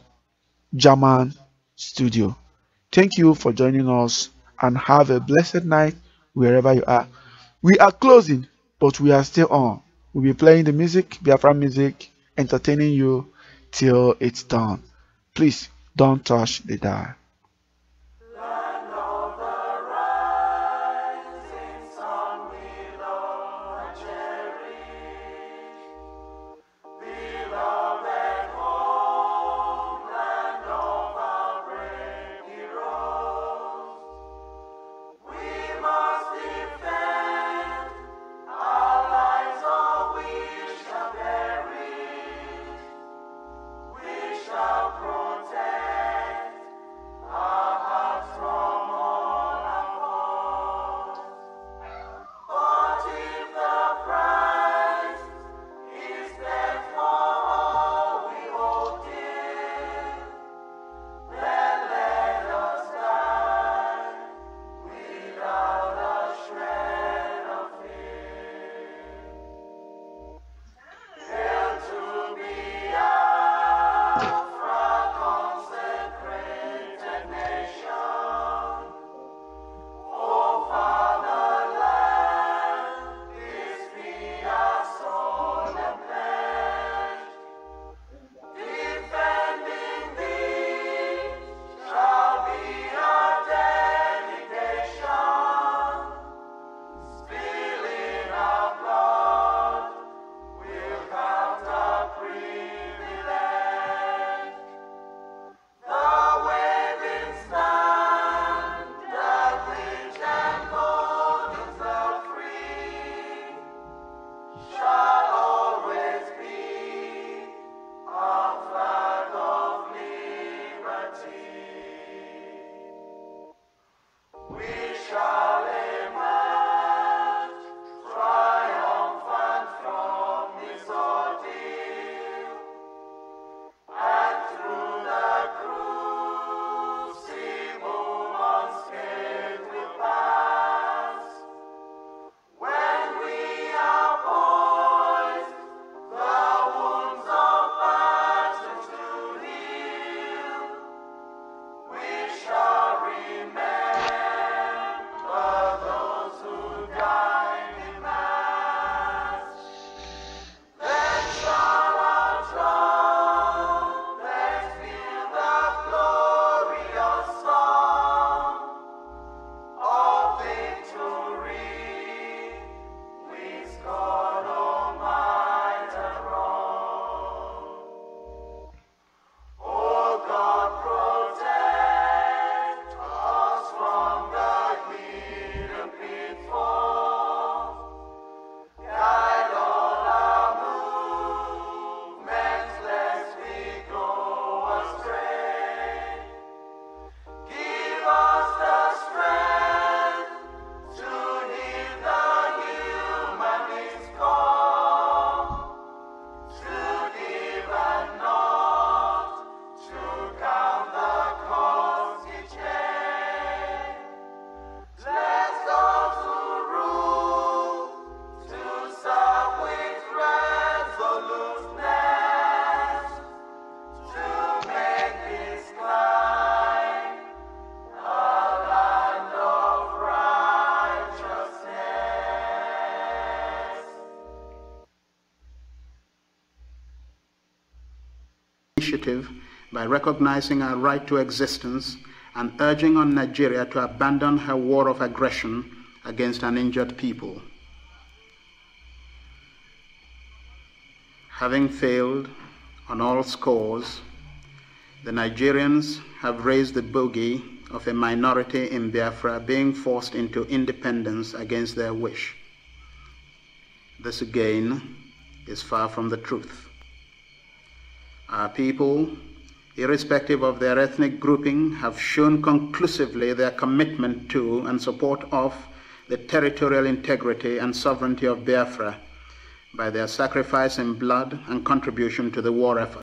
German studio. Thank you for joining us, and have a blessed night wherever you are. We are closing, but we are still on. We'll be playing the music, Biafra music, entertaining you till it's done. Please don't touch the dial. initiative by recognizing our right to existence and urging on Nigeria to abandon her war of aggression against an injured people. Having failed on all scores, the Nigerians have raised the bogey of a minority in Biafra being forced into independence against their wish. This again is far from the truth. Our people, irrespective of their ethnic grouping, have shown conclusively their commitment to and support of the territorial integrity and sovereignty of Biafra by their sacrifice in blood and contribution to the war effort.